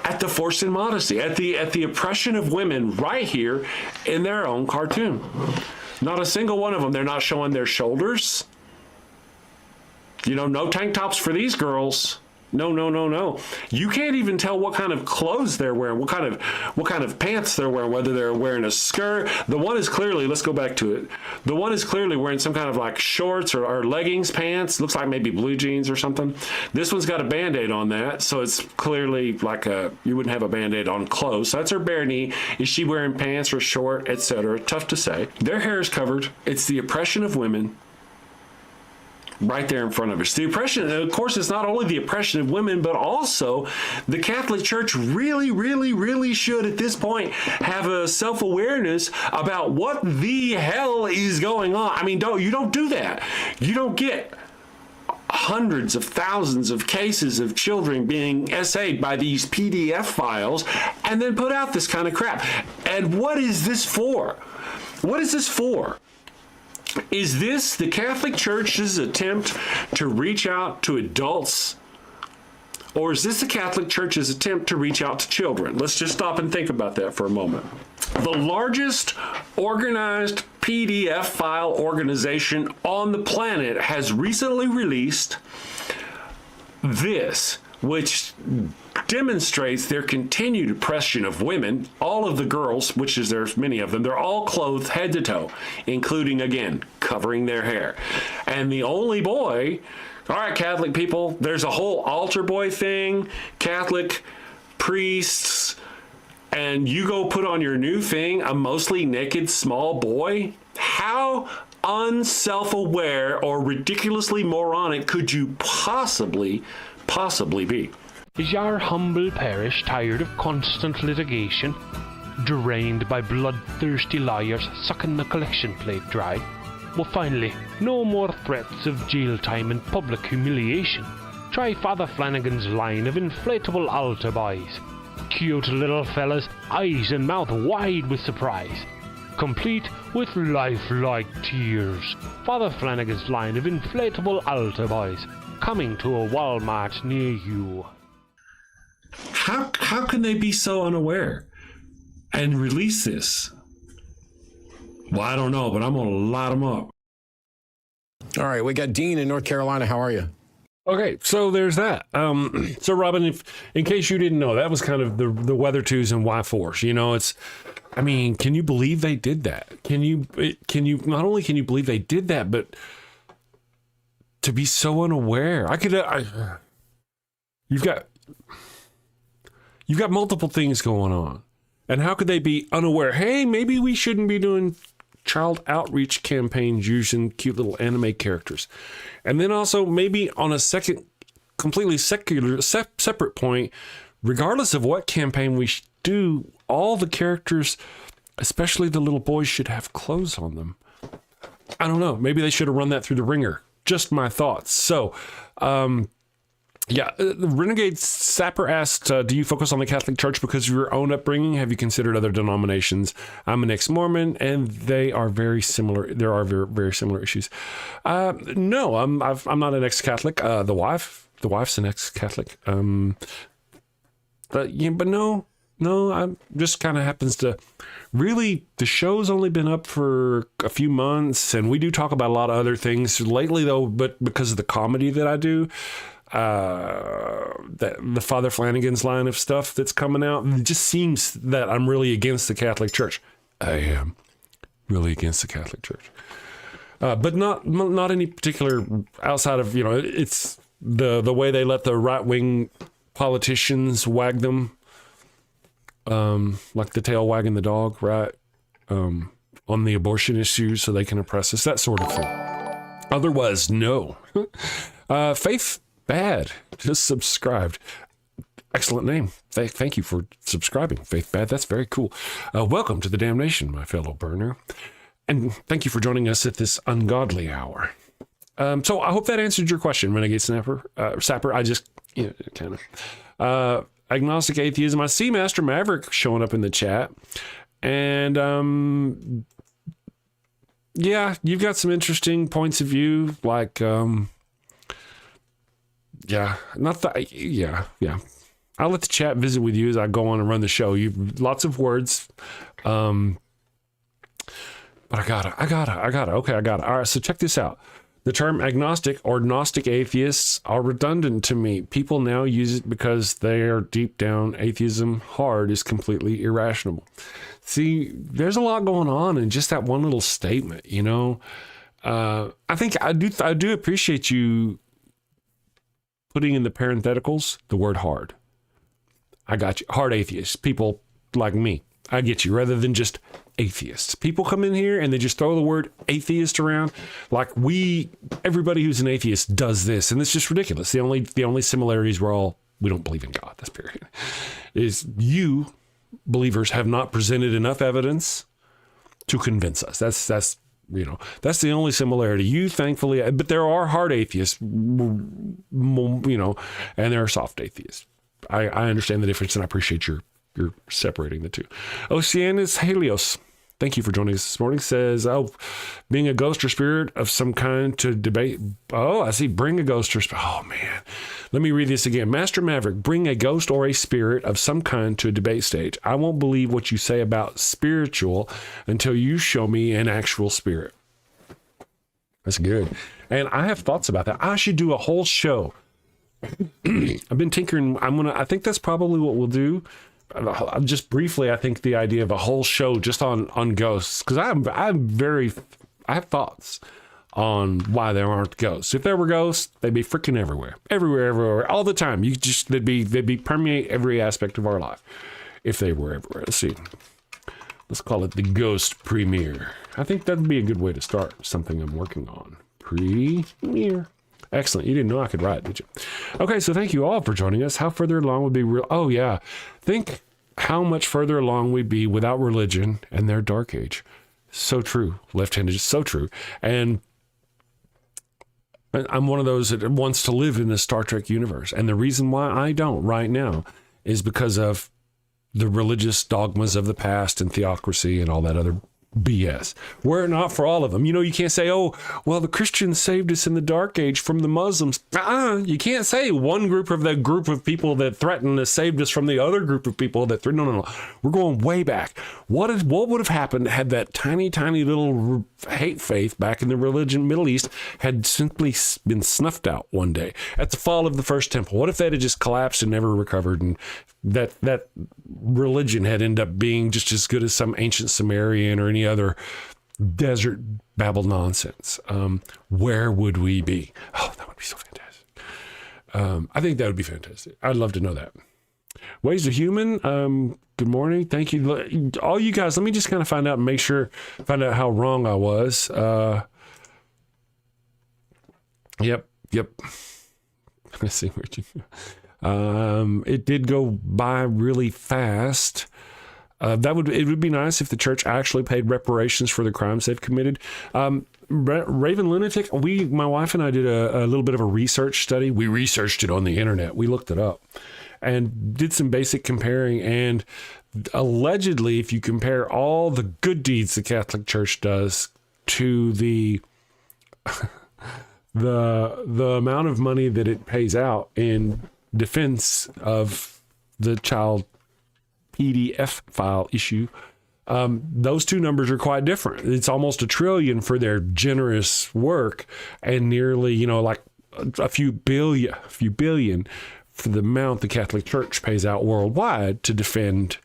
At the oppression of women right here in their own cartoon. Not a single one of them. They're not showing their shoulders. No tank tops for these girls. No. You can't even tell what kind of clothes they're wearing, what kind of pants they're wearing, whether they're wearing a skirt. The one is clearly, let's go back to it. The one is clearly wearing some kind of like shorts or leggings, pants. Looks like maybe blue jeans or something. This one's got a Band-Aid on that, so it's clearly like you wouldn't have a Band-Aid on clothes. So that's her bare knee. Is she wearing pants or short, etc.? Tough to say. Their hair is covered. It's the oppression of women. Right there in front of us. The oppression, of course, it's not only the oppression of women, but also the Catholic Church really should at this point have a self-awareness about what the hell is going on. You don't do that. You don't get hundreds of thousands of cases of children being essayed by these PDF files and then put out this kind of crap. And what is this for? What is this for? Is this the Catholic Church's attempt to reach out to adults Or is this the Catholic Church's attempt to reach out to children? Let's just stop and think about that for a moment. The largest organized PDF file organization on the planet has recently released this, which demonstrates their continued oppression of women. All of the girls, which is there's many of them, they're all clothed head to toe, including, again, covering their hair. And the only boy, all right, Catholic people, there's a whole altar boy thing, Catholic priests, and you go put on your new thing, a mostly naked small boy? How unself-aware or ridiculously moronic could you possibly be? Is your humble parish tired of constant litigation, drained by bloodthirsty lawyers sucking the collection plate dry? Well, finally, no more threats of jail time and public humiliation. Try Father Flanagan's line of inflatable altar boys. Cute little fellas, eyes and mouth wide with surprise, complete with lifelike tears. Father Flanagan's line of inflatable altar boys, coming to a Walmart near you. How can they be so unaware and release this? Well, I don't know, but I'm going to light them up. All right, we got Dean in North Carolina. How are you? Okay, so there's that. So Robin, in case you didn't know, that was kind of the weather twos and why fours. You know, I mean, can you believe they did that? Can you not only can you believe they did that, but to be so unaware? You've got multiple things going on. And how could they be unaware? Hey, maybe we shouldn't be doing child outreach campaigns using cute little anime characters. And then also maybe on a second, completely separate point, regardless of what campaign we do, all the characters, especially the little boys, should have clothes on them. I don't know. Maybe they should have run that through the ringer. Just my thoughts. So, yeah, the Renegade Sapper asked, do you focus on the Catholic Church because of your own upbringing? Have you considered other denominations? I'm an ex-Mormon, and they are very similar. There are very, very similar issues. No, I'm not an ex-Catholic. The wife's an ex-Catholic. But no, I just kind of happens to. Really, the show's only been up for a few months, and we do talk about a lot of other things lately, though. But because of the comedy that I do. The Father Flanagan's line of stuff that's coming out, it just seems that I'm really against the Catholic Church. I am really against the Catholic Church, but not any particular outside of, you know, it's the way they let the right wing politicians wag them, like the tail wagging the dog, right? On the abortion issue, so they can oppress us, that sort of thing. Otherwise, no. Faith Bad just subscribed. Excellent name. Thank you for subscribing, Faith Bad. That's very cool. Welcome to the damnation, my fellow burner. And thank you for joining us at this ungodly hour. So I hope that answered your question, Renegade Sapper. I just, kind of. Agnostic Atheism. I see Master Maverick showing up in the chat. And, yeah, you've got some interesting points of view, like, yeah. I'll let the chat visit with you as I go on and run the show. You've lots of words. But I gotta. Okay, I got it. All right, so check this out. The term agnostic or gnostic atheists are redundant to me. People now use it because they are deep down. Atheism hard is completely irrational. See, there's a lot going on in just that one little statement, you know. I think I do appreciate you putting in the parentheticals the word hard. I got you. Hard atheists, people like me. I get you, rather than just atheists. People come in here and they just throw the word atheist around like everybody who's an atheist does this, and it's just ridiculous. The only similarities we don't believe in God. That's period. Is you believers have not presented enough evidence to convince us. That's the only similarity. You thankfully, but there are hard atheists, and there are soft atheists. I understand the difference, and I appreciate you're separating the two. Oceanus Helios, thank you for joining us this morning, says, being a ghost or spirit of some kind to debate. Oh, I see. Bring a ghost or spirit. Oh, man. Let me read this again. Master Maverick, bring a ghost or a spirit of some kind to a debate stage. I won't believe what you say about spiritual until you show me an actual spirit. That's good. And I have thoughts about that. I should do a whole show. I've been tinkering. I think that's probably what we'll do. Just briefly, I think the idea of a whole show just on ghosts, because I have thoughts on why there aren't ghosts. If there were ghosts, they'd be freaking everywhere, all the time. They'd be permeate every aspect of our life if they were everywhere. Let's see. Let's call it the ghost premiere. I think that'd be a good way to start something I'm working on. Premiere. Excellent. You didn't know I could write, did you? Okay, so thank you all for joining us. How further along would be real? Oh, yeah. Think how much further along we'd be without religion and their dark age. So true. Left-handed is so true. And I'm one of those that wants to live in the Star Trek universe. And the reason why I don't right now is because of the religious dogmas of the past and theocracy and all that other BS. Were it not for all of them. You can't say, oh, well, the Christians saved us in the dark age from the Muslims. You can't say one group of people that threatened us saved us from the other group of people that threatened. No. We're going way back. What would have happened had that tiny little hate faith back in the religion Middle East had simply been snuffed out one day at the fall of the first temple? What if that had just collapsed and never recovered, and that religion had ended up being just as good as some ancient Sumerian or any other desert babble nonsense? Where would we be? Oh, that would be so fantastic. I think that would be fantastic. I'd love to know that. Ways to Human, good morning. Thank you. All you guys, let me just kind of find out how wrong I was. Yep. Let's see where you it did go by really fast. It would be nice if the church actually paid reparations for the crimes they've committed. Raven Lunatic, my wife and I did a little bit of a research study. We researched it on the internet. We looked it up and did some basic comparing. And allegedly, if you compare all the good deeds the Catholic Church does to the amount of money that it pays out in defense of the child PDF file issue, those two numbers are quite different. It's almost $1 trillion for their generous work, and nearly, like a few billion for the amount the Catholic Church pays out worldwide to defend,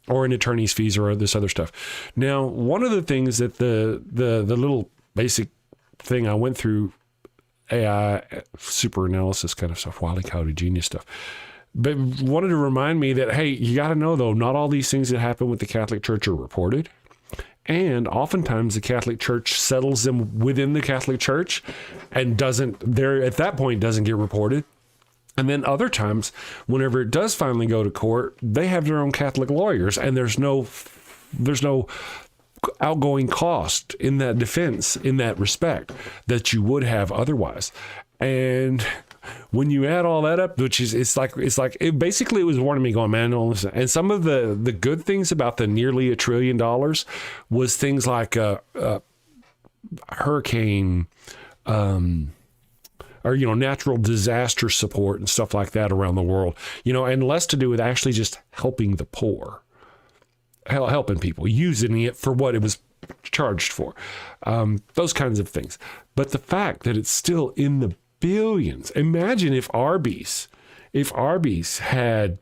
or in attorney's fees or this other stuff. Now, one of the things that the little basic thing I went through, AI super analysis kind of stuff, Wile E. Coyote genius stuff, but wanted to remind me that, hey, you got to know, though, not all these things that happen with the Catholic Church are reported. And oftentimes the Catholic Church settles them within the Catholic Church and doesn't get reported. And then other times, whenever it does finally go to court, they have their own Catholic lawyers, and there's no outgoing cost in that defense, in that respect, that you would have otherwise. And when you add all that up, which is, it basically was warning me, going, man, don't listen. And some of the good things about the nearly $1 trillion was things like hurricane, or, natural disaster support and stuff like that around the world, and less to do with actually just helping the poor, helping people, using it for what it was charged for, those kinds of things. But the fact that it's still in the billions. Imagine if Arby's had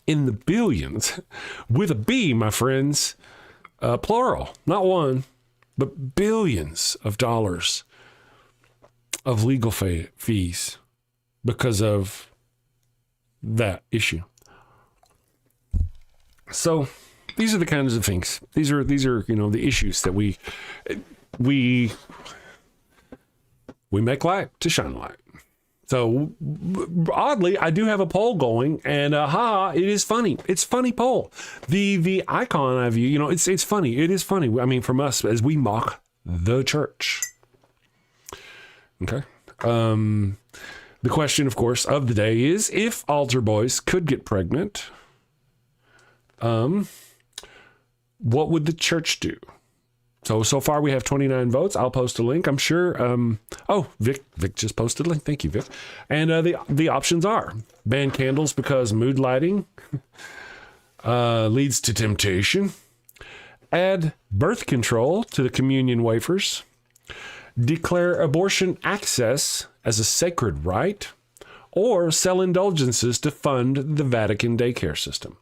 in the billions, with a B, my friends, plural, not one, but billions of dollars of legal fees because of that issue. So these are the kinds of things. These are the issues that we make light to shine light. So oddly, I do have a poll going, and it is funny. It's funny poll. The icon I view, it's funny. It is funny. I mean, from us as we mock the church. Okay. The question, of course, of the day is, if altar boys could get pregnant, what would the church do? So far we have 29 votes. I'll post a link. I'm sure. Vic just posted a link. Thank you, Vic. And the options are ban candles because mood lighting leads to temptation. Add birth control to the communion wafers. Declare abortion access as a sacred right. Or sell indulgences to fund the Vatican daycare system.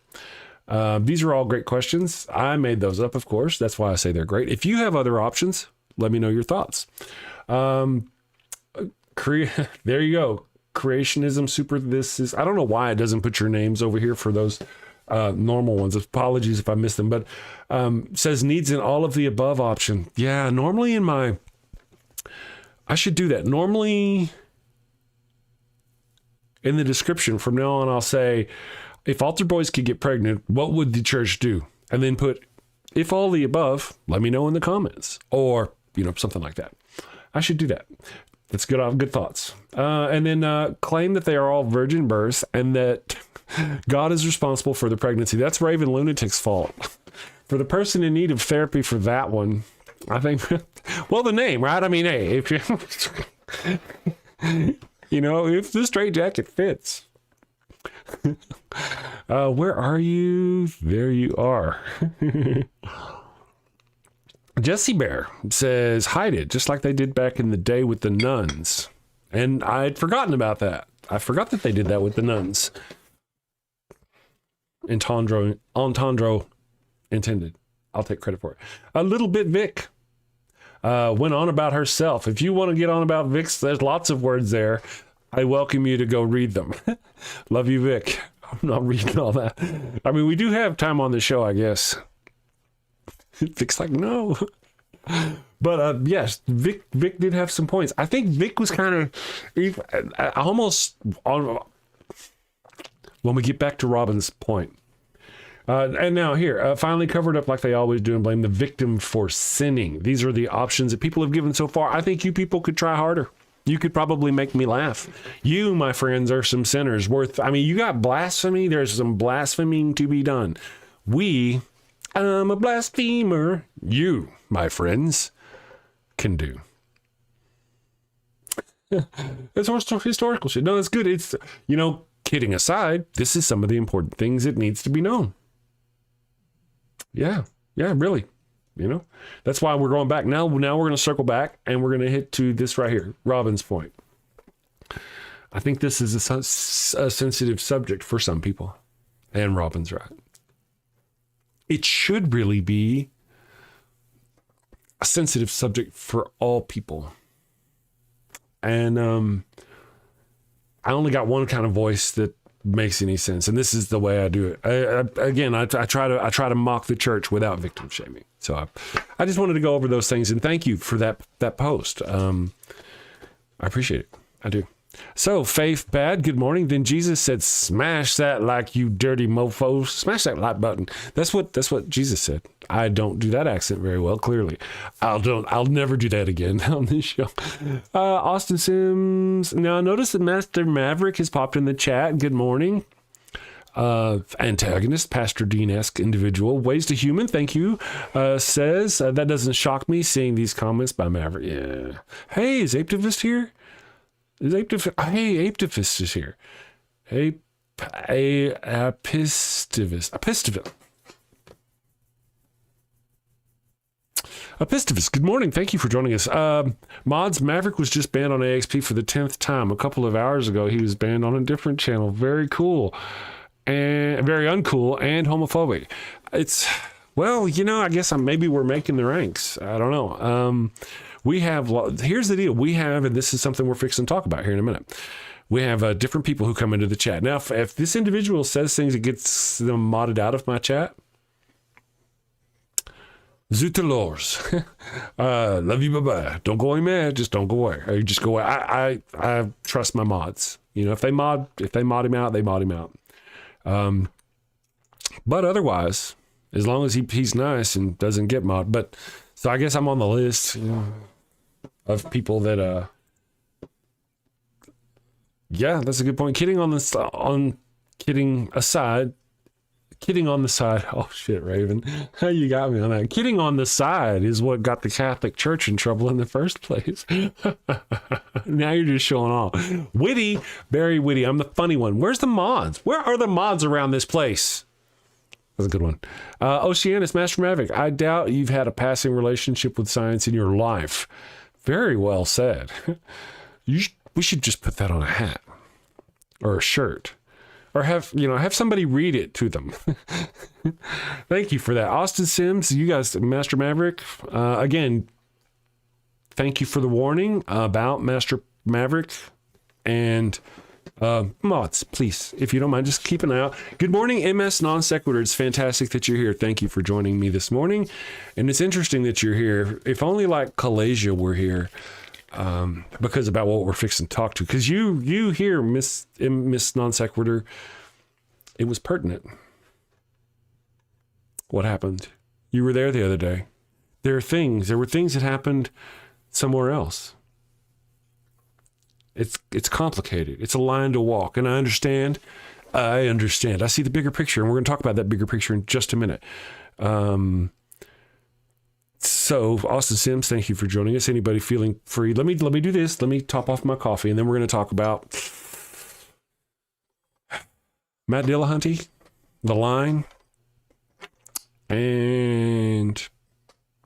These are all great questions. I made those up, of course. That's why I say they're great. If you have other options, let me know your thoughts. There you go. Creationism, I don't know why it doesn't put your names over here for those normal ones. Apologies if I missed them, but says needs in all of the above option. Yeah, normally I should do that. Normally in the description from now on, I'll say, if altar boys could get pregnant, what would the church do? And then put, if all the above, let me know in the comments, or, something like that. I should do that. That's good thoughts. And then claim that they are all virgin births and that God is responsible for the pregnancy. That's Raven Lunatic's fault. For the person in need of therapy for that one, I think, well, the name, right? I mean, hey, if you, if the straitjacket fits. Where are you? There you are. Jesse Bear says, hide it, just like they did back in the day with the nuns. And I'd forgotten about that. I forgot that they did that with the nuns. Entandro intended. I'll take credit for it. A little bit Vic went on about herself. If you want to get on about Vic's, there's lots of words there. I welcome you to go read them. Love you, Vic. I'm not reading all that. I mean, we do have time on the show, I guess. Vic's like, no. But yes, Vic did have some points. I think Vic was kind of almost on when we get back to Robin's point. And now here, finally covered up like they always do and blame the victim for sinning. These are the options that people have given so far. I think you people could try harder. You could probably make me laugh. You, my friends, are some sinners you got blasphemy. There's some blaspheming to be done. I'm a blasphemer. You, my friends, can do. It's historical shit. No, it's good. It's, kidding aside, this is some of the important things that needs to be known. Yeah, really. That's why we're going back. Now we're going to circle back and we're going to hit to this right here, Robin's point. I think this is a sensitive subject for some people. And Robin's right. It should really be a sensitive subject for all people. And I only got one kind of voice that makes any sense, and this is the way I do it. I try to mock the church without victim shaming. So I just wanted to go over those things, and thank you for that post. I appreciate it. I do. So Faith Bad, good morning. Then Jesus said, "Smash that like, you dirty mofo! Smash that like button." That's what Jesus said. I don't do that accent very well. Clearly, I'll never do that again on this show. Austin Sims. Now notice that Master Maverick has popped in the chat. Good morning. Antagonist, Pastor Dean-esque individual, Ways to Human, thank you, says, that doesn't shock me seeing these comments by Maverick. Yeah. Hey, is Atheist here? Hey, Atheist is here. Epistivus, good morning. Thank you for joining us. Mods, Maverick was just banned on AXP for the 10th time. A couple of hours ago, he was banned on a different channel. Very cool. And very uncool and homophobic. It's, I guess maybe we're making the ranks. I don't know. Here's the deal. And this is something we're fixing to talk about here in a minute. We have different people who come into the chat. Now, if this individual says things that gets them modded out of my chat, Zutalors. Love you, bye-bye. Don't go away, man. Just don't go away. Or just go away. I trust my mods. If they mod him out, they mod him out. But otherwise, as long as he's nice and doesn't get mod. But so I guess I'm on the list of people that yeah, that's a good point. Kidding aside, Kidding on the side. Oh shit, Raven. You got me on that. Kidding on the side is what got the Catholic Church in trouble in the first place. Now you're just showing off. Witty, very witty. I'm the funny one. Where's the mods? Where are the mods around this place? That's a good one. Oceanus, Master Maverick. I doubt you've had a passing relationship with science in your life. Very well said. We should just put that on a hat or a shirt. Or have somebody read it to them. Thank you for that. Austin Sims, you guys, Master Maverick. Again, thank you for the warning about Master Maverick. And mods, please, if you don't mind, just keep an eye out. Good morning, MS Non Sequitur. It's fantastic that you're here. Thank you for joining me this morning. And it's interesting that you're here. If only like Kalasia were here. Because about what we're fixing to talk to, because you here, Miss Non Sequitur, it was pertinent. What happened? You were there the other day. There were things that happened somewhere else. It's complicated. It's a line to walk, and I understand. I see the bigger picture, and we're going to talk about that bigger picture in just a minute. So, Austin Sims, thank you for joining us. Anybody feeling free? Let me do this. Let me top off my coffee, and then we're going to talk about Matt Dillahunty, The Line, and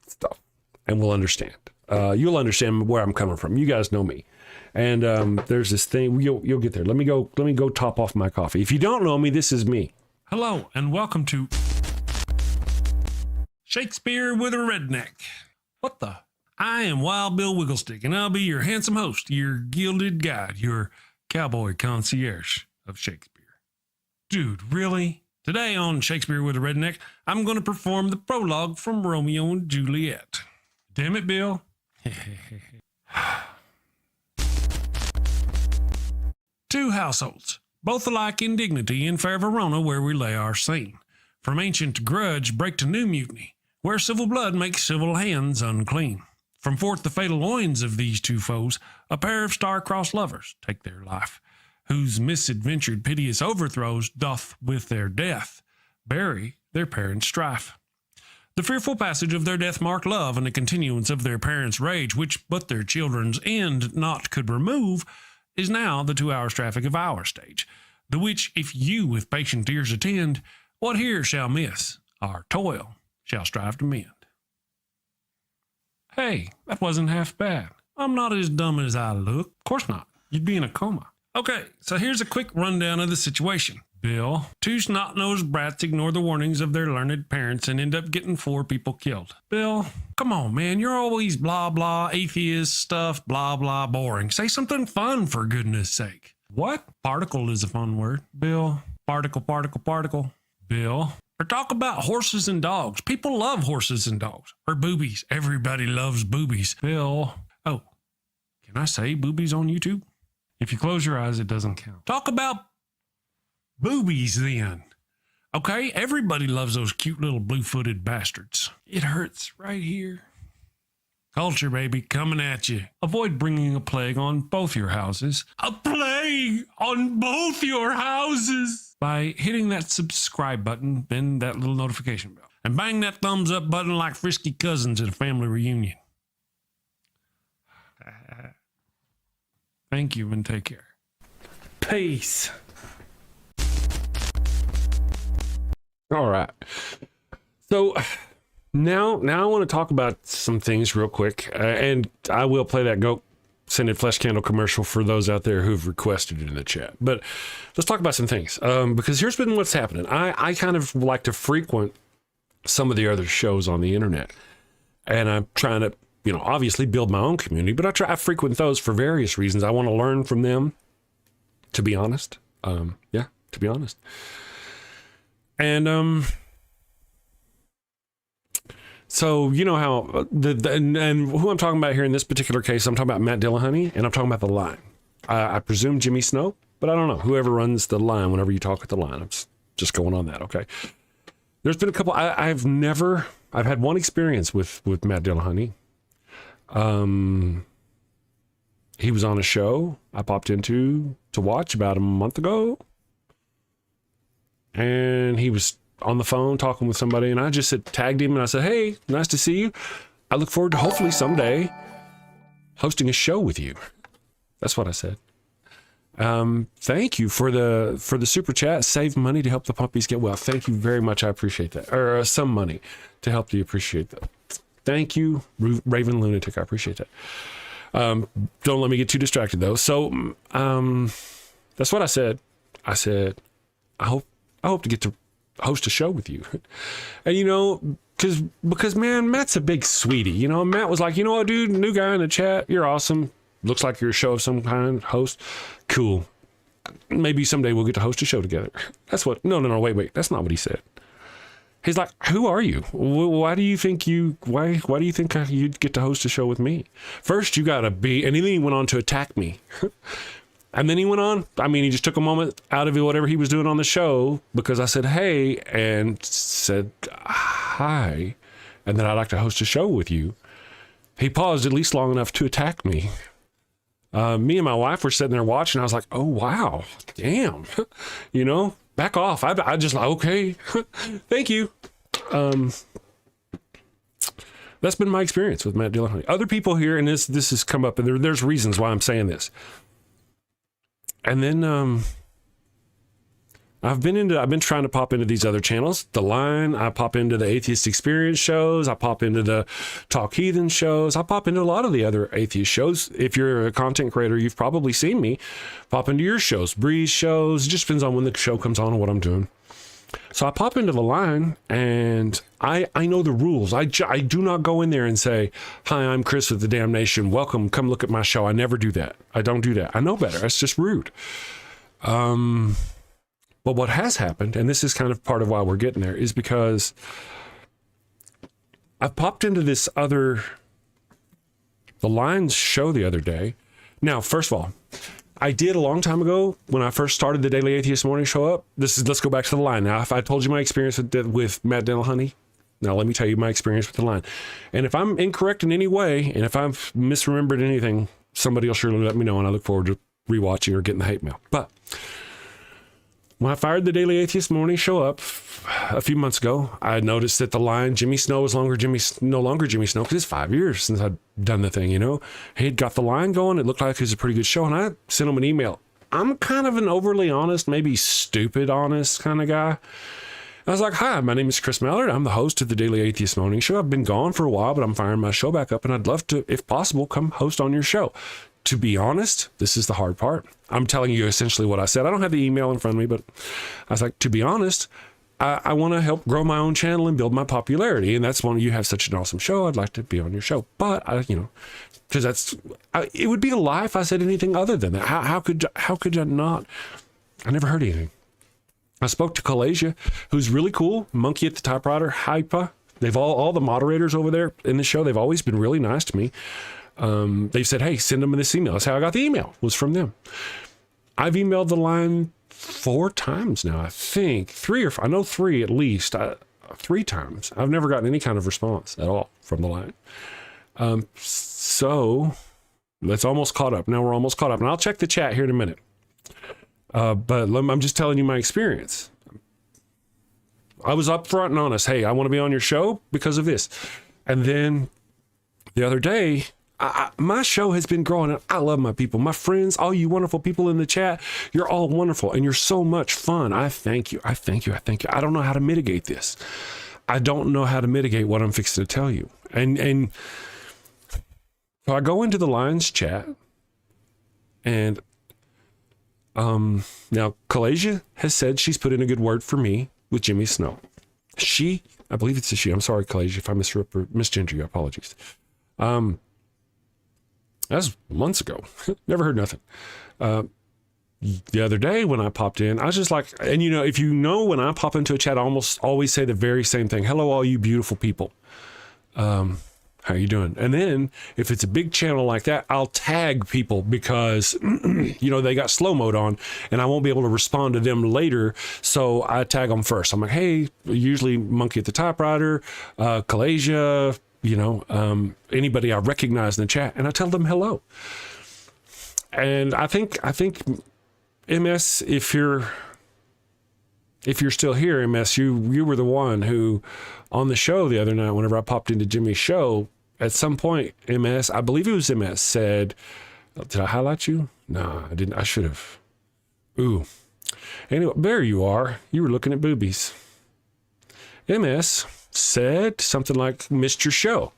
stuff. And we'll understand. You'll understand where I'm coming from. You guys know me. And there's this thing. You'll get there. Let me go top off my coffee. If you don't know me, this is me. Hello, and welcome to Shakespeare with a Redneck. What the? I am Wild Bill Wigglestick, and I'll be your handsome host, your gilded guide, your cowboy concierge of Shakespeare. Dude, really? Today on Shakespeare with a Redneck, I'm going to perform the prologue from Romeo and Juliet. Damn it, Bill. Two households, both alike in dignity in fair Verona, where we lay our scene. From ancient grudge break to new mutiny, where civil blood makes civil hands unclean. From forth the fatal loins of these two foes, a pair of star-crossed lovers take their life, whose misadventured piteous overthrows doth with their death bury their parents' strife. The fearful passage of their death-marked love and the continuance of their parents' rage, which but their children's end not could remove, is now the 2 hours traffic of our stage, the which if you with patient ears attend, what here shall miss, our toil shall strive to mend. Hey, that wasn't half bad. I'm not as dumb as I look. Of course not. You'd be in a coma. Okay, so here's a quick rundown of the situation. Bill, two snot-nosed brats ignore the warnings of their learned parents and end up getting 4 people killed. Bill, come on, man. You're always blah, blah, atheist stuff, blah, blah, boring. Say something fun, for goodness sake. What? Particle is a fun word. Bill, particle. Bill, or talk about horses and dogs. People love horses and dogs. Or boobies. Everybody loves boobies. Bill, oh, can I say boobies on YouTube? If you close your eyes, it doesn't count. Talk about boobies then. Okay, everybody loves those cute little blue-footed bastards. It hurts right here. Culture, baby, coming at you. Avoid bringing a plague on both your houses. A plague on both your houses! By hitting that subscribe button, then that little notification bell. And bang that thumbs up button like frisky cousins at a family reunion. Thank you and take care. Peace. All right. So now I want to talk about some things real quick, and I will play that goat scented flesh candle commercial for those out there who've requested it in the chat. But let's talk about some things, because here's been what's happening. I kind of like to frequent some of the other shows on the internet, and I'm trying to, obviously build my own community, but I frequent those for various reasons. I want to learn from them, to be honest. To be honest. And so you know how and who I'm talking about here in this particular case, I'm talking about Matt Dillahunty, and I'm talking about The Line. I presume Jimmy Snow, but I don't know. Whoever runs The Line, whenever you talk at The Line, I'm just going on that. Okay. There's been a couple. I've had one experience with Matt Dillahunty. He was on a show I popped into to watch about a month ago. And he was on the phone talking with somebody, and I just tagged him and I said, hey, nice to see you. I look forward to hopefully someday hosting a show with you. That's what I said. Thank you for the super chat. Save money to help the puppies get well. Thank you very much. I appreciate that. Or some money to help you appreciate that. Thank you, Raven Lunatic. I appreciate that. Don't let me get too distracted though. So, that's what I said. I said, I hope to get to host a show with you. And you know, because man, Matt's a big sweetie. You know, Matt was like, you know what, dude, new guy in the chat. You're awesome. Looks like you're a show of some kind, host. Cool. Maybe someday we'll get to host a show together. That's what, no, wait. That's not what he said. He's like, who are you? Why do you think why do you think you'd get to host a show with me? First, you gotta be, and then he went on to attack me. And then he went on, I mean, he just took a moment out of whatever he was doing on the show because I said, hey, and said, hi, and then I'd like to host a show with you. He paused at least long enough to attack me. Me and my wife were sitting there watching. I was like, oh, wow, damn, you know, back off. I just like, okay, thank you. That's been my experience with Matt Dillahunty. Other people here, and this has come up, and there's reasons why I'm saying this. And then I've been trying to pop into these other channels. The Line, I pop into the Atheist Experience shows. I pop into the Talk Heathen shows. I pop into a lot of the other atheist shows. If you're a content creator, you've probably seen me pop into your shows, Breeze shows. It just depends on when the show comes on and what I'm doing. So I pop into the Line, and I know the rules. I do not go in there and say, hi, I'm Chris with the Damnation. Welcome, come look at my show. I never do that. I don't do that. I know better. It's just rude. But what has happened, and this is kind of part of why we're getting there, is because I popped into the Line's show the other day. Now, first of all, I did a long time ago when I first started the Daily Atheist Morning Show up. Let's go back to the Line. Now, if I told you my experience with Matt Dillahunty, now let me tell you my experience with the Line. And if I'm incorrect in any way, and if I've misremembered anything, somebody will surely let me know, and I look forward to rewatching or getting the hate mail. But when I fired the Daily Atheist Morning Show up a few months ago, I noticed that the Line, Jimmy Snow was no longer Jimmy Snow, because it's 5 years since I'd done the thing, you know. He had got the Line going. It looked like it was a pretty good show, and I sent him an email. I'm kind of an overly honest, maybe stupid honest kind of guy. I was like, hi, my name is Chris Mallard. I'm the host of the Daily Atheist Morning Show. I've been gone for a while, but I'm firing my show back up, and I'd love to, if possible, come host on your show. To be honest, this is the hard part. I'm telling you essentially what I said. I don't have the email in front of me, but I was like, to be honest, I want to help grow my own channel and build my popularity. And that's when you have such an awesome show. I'd like to be on your show. But, because it would be a lie if I said anything other than that. How could I not? I never heard anything. I spoke to Kalasia, who's really cool. Monkey at the Typewriter, Hypa. They've all the moderators over there in the show. They've always been really nice to me. They've said, hey, send them this email. That's how I got the email, was from them. I've emailed the Line 4 times now, I think. 3 or 4, I know 3 at least. 3 times. I've never gotten any kind of response at all from the Line. So that's almost caught up. Now we're almost caught up. And I'll check the chat here in a minute. But I'm just telling you my experience. I was upfront and honest. Hey, I want to be on your show because of this. And then the other day, my show has been growing, and I love my people, my friends, all you wonderful people in the chat. You're all wonderful, and you're so much fun. I thank you. I thank you. I thank you. I don't know how to mitigate this. I don't know how to mitigate what I'm fixing to tell you. And so I go into the Line's chat, and now Kalasia has said she's put in a good word for me with Jimmy Snow. I believe it's a she. I'm sorry, Kalasia, if I misgender you. Apologies. That was months ago. Never heard nothing. The other day when I popped in, I was just like, and if you know, when I pop into a chat, I almost always say the very same thing. Hello, all you beautiful people. How are you doing? And then if it's a big channel like that, I'll tag people because, they got slow mode on and I won't be able to respond to them later. So I tag them first. I'm like, hey, usually Monkey at the Typewriter, Kalasia, anybody I recognize in the chat, and I tell them hello. And I think MS, if you're if you're still here, MS, you were the one who on the show the other night, whenever I popped into Jimmy's show, at some point, MS, I believe it was MS, said, did I highlight you? No, I didn't. I should have. Ooh. Anyway, there you are. You were looking at boobies. MS said something like, missed your show.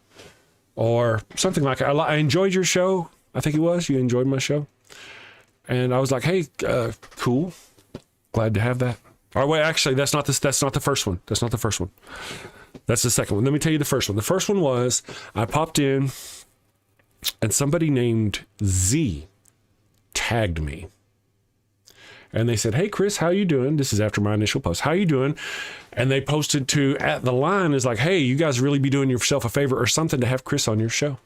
Or something like, I enjoyed your show. I think it was. You enjoyed my show. And I was like, hey, cool. Glad to have that. Or wait, actually, that's not the first one. That's not the first one. That's the second one. Let me tell you the first one. The first one was, I popped in and somebody named Z tagged me. And they said, hey, Chris, how you doing? This is after my initial post. How you doing? And they posted to at the line is like, hey, you guys really be doing yourself a favor or something to have Chris on your show.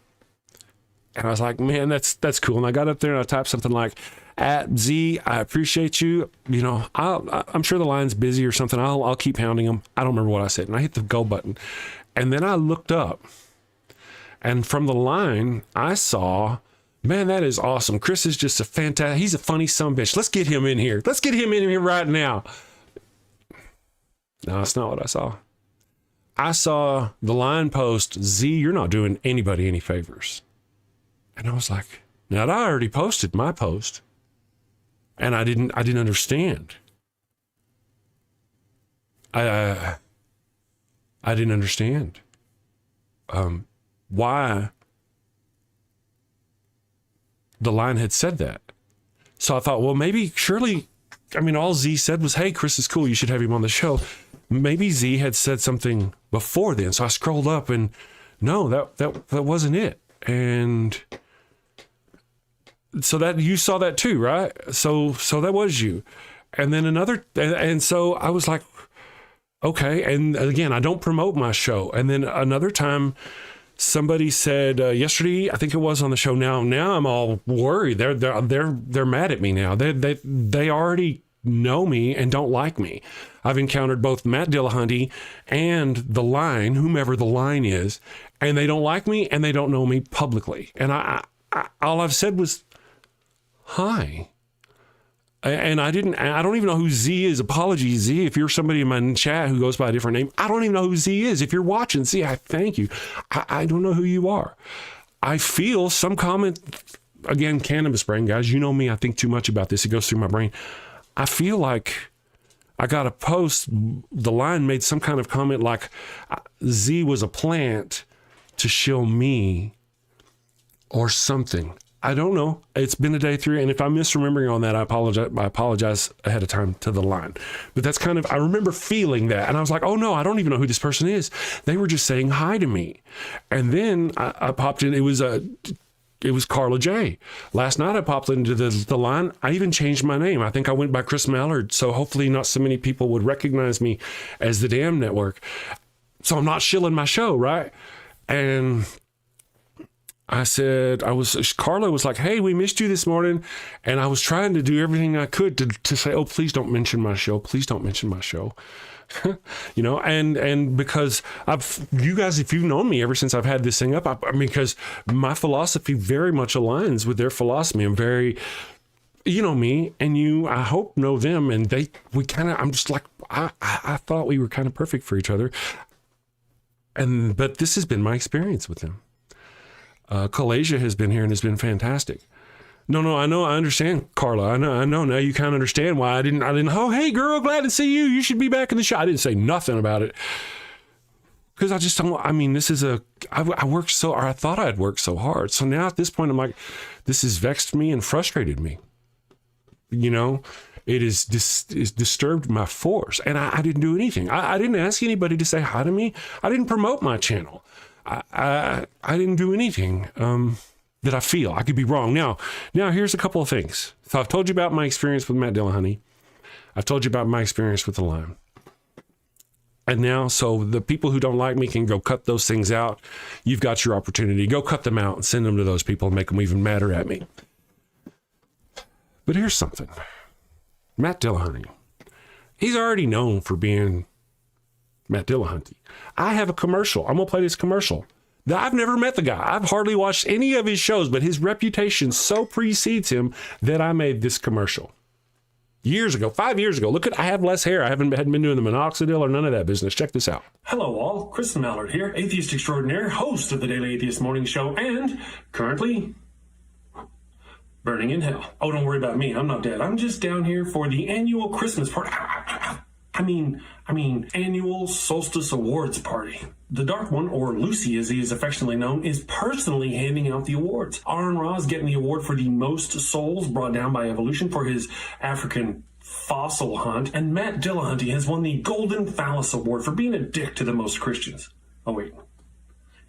And I was like, man, that's cool. And I got up there and I typed something like, at Z, I appreciate you. You know, I'm sure the line's busy or something. I'll keep hounding them. I don't remember what I said. And I hit the go button. And then I looked up. And from the line, I saw, man, that is awesome. Chris is just he's a funny sumbitch. Let's get him in here. Let's get him in here right now. No, that's not what I saw. I saw the line post, Z, you're not doing anybody any favors. And I was like, now I already posted my post. And I didn't understand. I didn't understand why the line had said that. So I thought, well, maybe, surely, I mean, all Z said was, hey, Chris is cool. You should have him on the show. Maybe Z had said something before then. So I scrolled up and no, that wasn't it. And so that you saw that too, right? So that was you. And then and so I was like, okay. And again, I don't promote my show. And then another time somebody said yesterday, I think it was on the show. Now I'm all worried. They're mad at me now. They already know me and don't like me. I've encountered both Matt Dillahunty and the line, whomever the line is, and they don't like me and they don't know me publicly. And I all I've said was, hi. And I don't even know who Z is. Apologies, Z. If you're somebody in my chat who goes by a different name, I don't even know who Z is. If you're watching, Z, I thank you. I don't know who you are. I feel some comment, again, cannabis brain, guys. You know me. I think too much about this. It goes through my brain. I feel like I got a post. The line made some kind of comment like Z was a plant to shill me or something. I don't know. It's been a day through, and if I'm misremembering on that, I apologize ahead of time to the line. But that's kind of, I remember feeling that, and I was like, oh no, I don't even know who this person is. They were just saying hi to me. And then I popped in, it was Carla J. Last night I popped into the line. I even changed my name. I think I went by Chris Mallard, so hopefully not so many people would recognize me as the Damn Network. So I'm not shilling my show, right? And I said, Carla was like, hey, we missed you this morning. And I was trying to do everything I could to say, oh, please don't mention my show. Please don't mention my show. You know, and because you guys, if you've known me ever since I've had this thing up, I mean, because my philosophy very much aligns with their philosophy. I'm very, you know me and you, I hope know them. And I'm just like, I thought we were kind of perfect for each other. But this has been my experience with them. Kalasia has been here and has been fantastic. No, I know, I understand, Carla. I know. Now you kind of understand why I didn't. Oh, hey, girl, glad to see you. You should be back in the show. I didn't say nothing about it because I just don't. I mean, I worked so, or I thought I'd worked so hard. So now at this point, I'm like, this has vexed me and frustrated me. You know, it is disturbed my force, and I didn't do anything. I didn't ask anybody to say hi to me. I didn't promote my channel. I didn't do anything that I feel. I could be wrong. Now here's a couple of things. So I've told you about my experience with Matt Dillahunty. I've told you about my experience with the line. And now, so the people who don't like me can go cut those things out. You've got your opportunity. Go cut them out and send them to those people and make them even madder at me. But here's something. Matt Dillahunty. He's already known for being Matt Dillahunty. I have a commercial. I'm going to play this commercial. Now, I've never met the guy. I've hardly watched any of his shows, but his reputation so precedes him that I made this commercial. Years ago, 5 years ago. Look at, I have less hair. I hadn't been doing the minoxidil or none of that business. Check this out. Hello all, Chris Mallard here, atheist extraordinaire, host of the Daily Atheist Morning Show, and currently burning in hell. Oh, don't worry about me. I'm not dead. I'm just down here for the annual Christmas party. I mean, annual solstice awards party. The Dark One, or Lucy as he is affectionately known, is personally handing out the awards. Aaron Ra's getting the award for the most souls brought down by evolution for his African fossil hunt, and Matt Dillahunty has won the Golden Phallus Award for being a dick to the most Christians. Oh wait,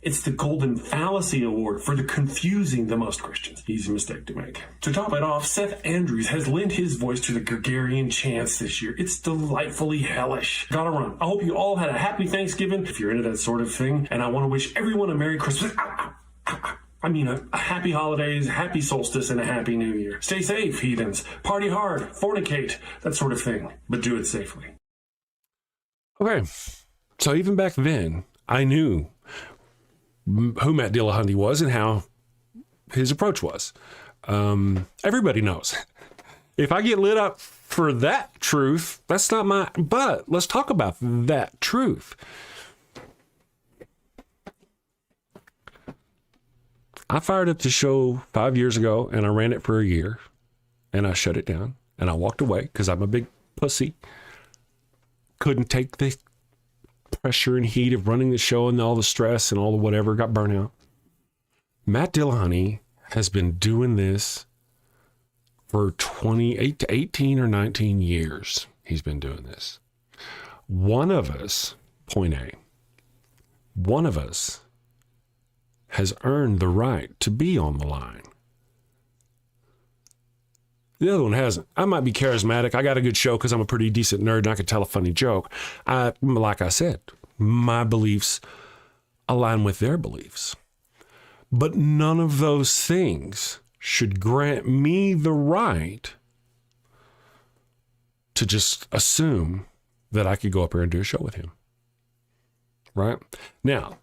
it's the Golden Fallacy Award for the confusing the most Christians. Easy mistake to make. To top it off, Seth Andrews has lent his voice to the Gregorian chants this year. It's delightfully hellish. Gotta run. I hope you all had a happy Thanksgiving, if you're into that sort of thing, and I want to wish everyone a Merry Christmas. I mean, a happy holidays, happy solstice, and a happy new year. Stay safe, heathens. Party hard, fornicate, that sort of thing, but do it safely. Okay, so even back then, I knew who Matt Dillahunty was and how his approach was. Everybody knows. If I get lit up for that truth, that's not my, but let's talk about that truth. I fired up the show 5 years ago and I ran it for a year and I shut it down and I walked away because I'm a big pussy. Couldn't take the pressure and heat of running the show and all the stress and all the whatever, got burnt out. Matt Dillahunty has been doing this for 28 to 18 or 19 years. He's been doing this. One of us, point A, one of us has earned the right to be on the line. The other one hasn't. I might be charismatic. I got a good show because I'm a pretty decent nerd and I could tell a funny joke. Like I said, my beliefs align with their beliefs. But none of those things should grant me the right to just assume that I could go up here and do a show with him. Right? Now,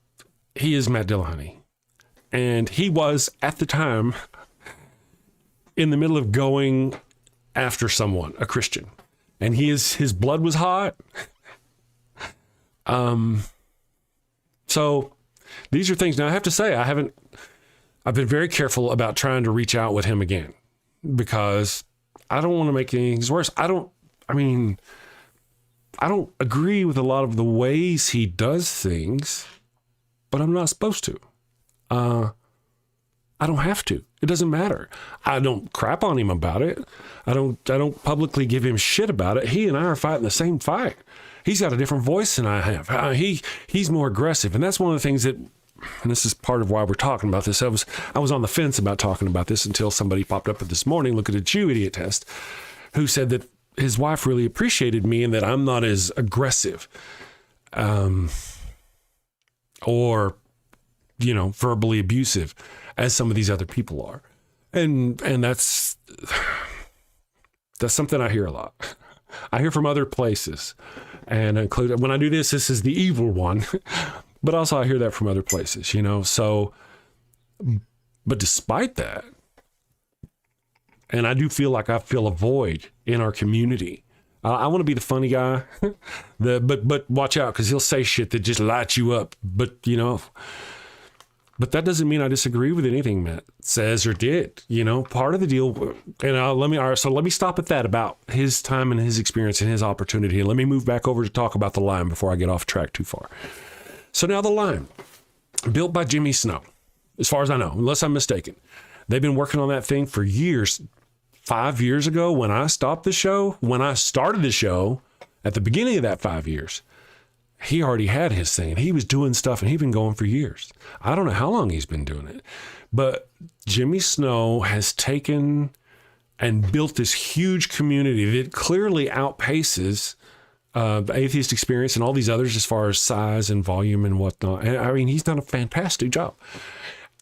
he is Matt Dillahunty. And he was, at the time, in the middle of going after someone, a Christian. And his blood was hot. So these are things. Now, I have to say, I've been very careful about trying to reach out with him again because I don't want to make things worse. I don't agree with a lot of the ways he does things, but I'm not supposed to. I don't have to. It doesn't matter. I don't crap on him about it. I don't publicly give him shit about it. He and I are fighting the same fight. He's got a different voice than I have. He's more aggressive. And that's one of the things that, and this is part of why we're talking about this. I was on the fence about talking about this until somebody popped up this morning, look at you idiot test, who said that his wife really appreciated me and that I'm not as aggressive. Or verbally abusive as some of these other people are. And that's something I hear a lot. I hear from other places and include when I do this is the evil one, but also I hear that from other places, so, but despite that, and I do feel like I fill a void in our community. I want to be the funny guy, but watch out because he'll say shit that just lights you up. But but that doesn't mean I disagree with anything Matt says or did. Part of the deal. And let me stop at that about his time and his experience and his opportunity. And let me move back over to talk about the line before I get off track too far. So now the line, built by Jimmy Snow, as far as I know, unless I'm mistaken, they've been working on that thing for years. 5 years ago, when I started the show, at the beginning of that 5 years, he already had his thing and he was doing stuff and he'd been going for years. I don't know how long he's been doing it, but Jimmy Snow has taken and built this huge community that clearly outpaces the Atheist Experience and all these others as far as size and volume and whatnot. And he's done a fantastic job.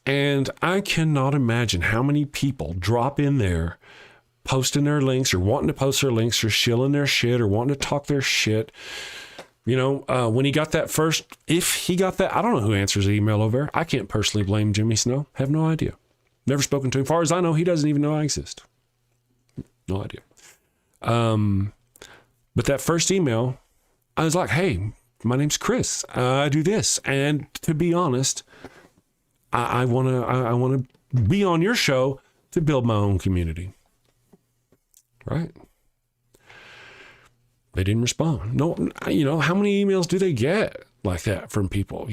And I cannot imagine how many people drop in there posting their links or wanting to post their links or shilling their shit or wanting to talk their shit. When he got that first, if he got that, I don't know who answers the email over there. I can't personally blame Jimmy Snow. Have no idea. Never spoken to him. As far as I know, he doesn't even know I exist. No idea. But that first email, I was like, hey, my name's Chris. I do this. And to be honest, I want to be on your show to build my own community. Right? They didn't respond. No, how many emails do they get like that from people,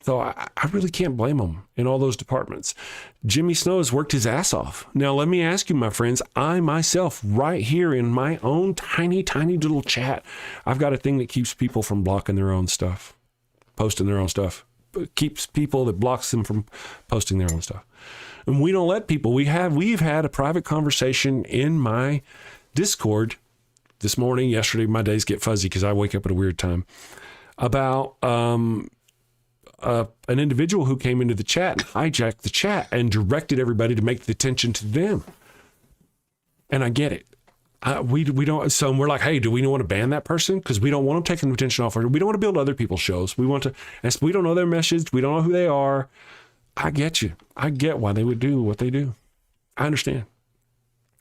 So I really can't blame them in all those departments. Jimmy Snow has worked his ass off. Now, let me ask you, my friends, I myself, right here in my own tiny, tiny little chat, I've got a thing that keeps people from blocking their own stuff, posting their own stuff. It keeps people that blocks them from posting their own stuff. And we don't let people, we've had a private conversation in my Discord this morning, yesterday, my days get fuzzy because I wake up at a weird time, about an individual who came into the chat and hijacked the chat and directed everybody to make the attention to them. And I get it. We don't. So we're like, hey, do we want to ban that person? Because we don't want them taking attention off. We don't want to build other people's shows. We want to. And we don't know their message. We don't know who they are. I get you. I get why they would do what they do. I understand,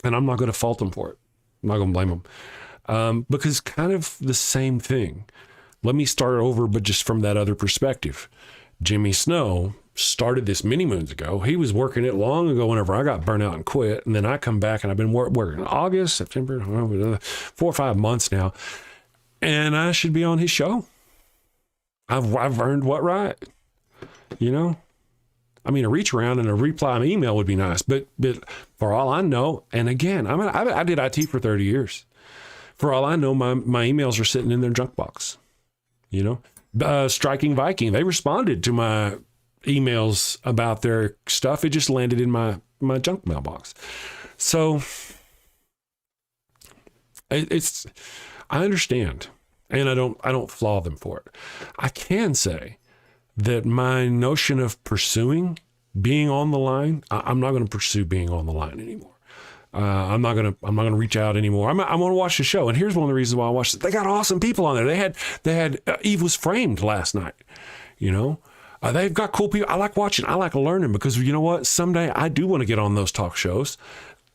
and I'm not going to fault them for it. I'm not going to blame them, because kind of the same thing. Let me start over, but just from that other perspective. Jimmy Snow started this many moons ago. He was working it long ago whenever I got burnt out and quit. And then I come back and I've been working August, September, 4 or 5 months now. And I should be on his show. I've earned what right? I mean, a reach around and a reply email would be nice. But for all I know, and again, I did IT for 30 years. For all I know, my emails are sitting in their junk box. Striking Viking, they responded to my emails about their stuff. It just landed in my junk mailbox. So I understand, and I don't flaw them for it. I can say that my notion of pursuing being on the line, I'm not going to pursue being on the line anymore. I'm not gonna reach out anymore. I'm gonna watch the show, and here's one of the reasons why I watched it. They got awesome people on there. They had Eve Was Framed last night. They've got cool people. I like watching. I like learning, because you know what? Someday I do want to get on those talk shows,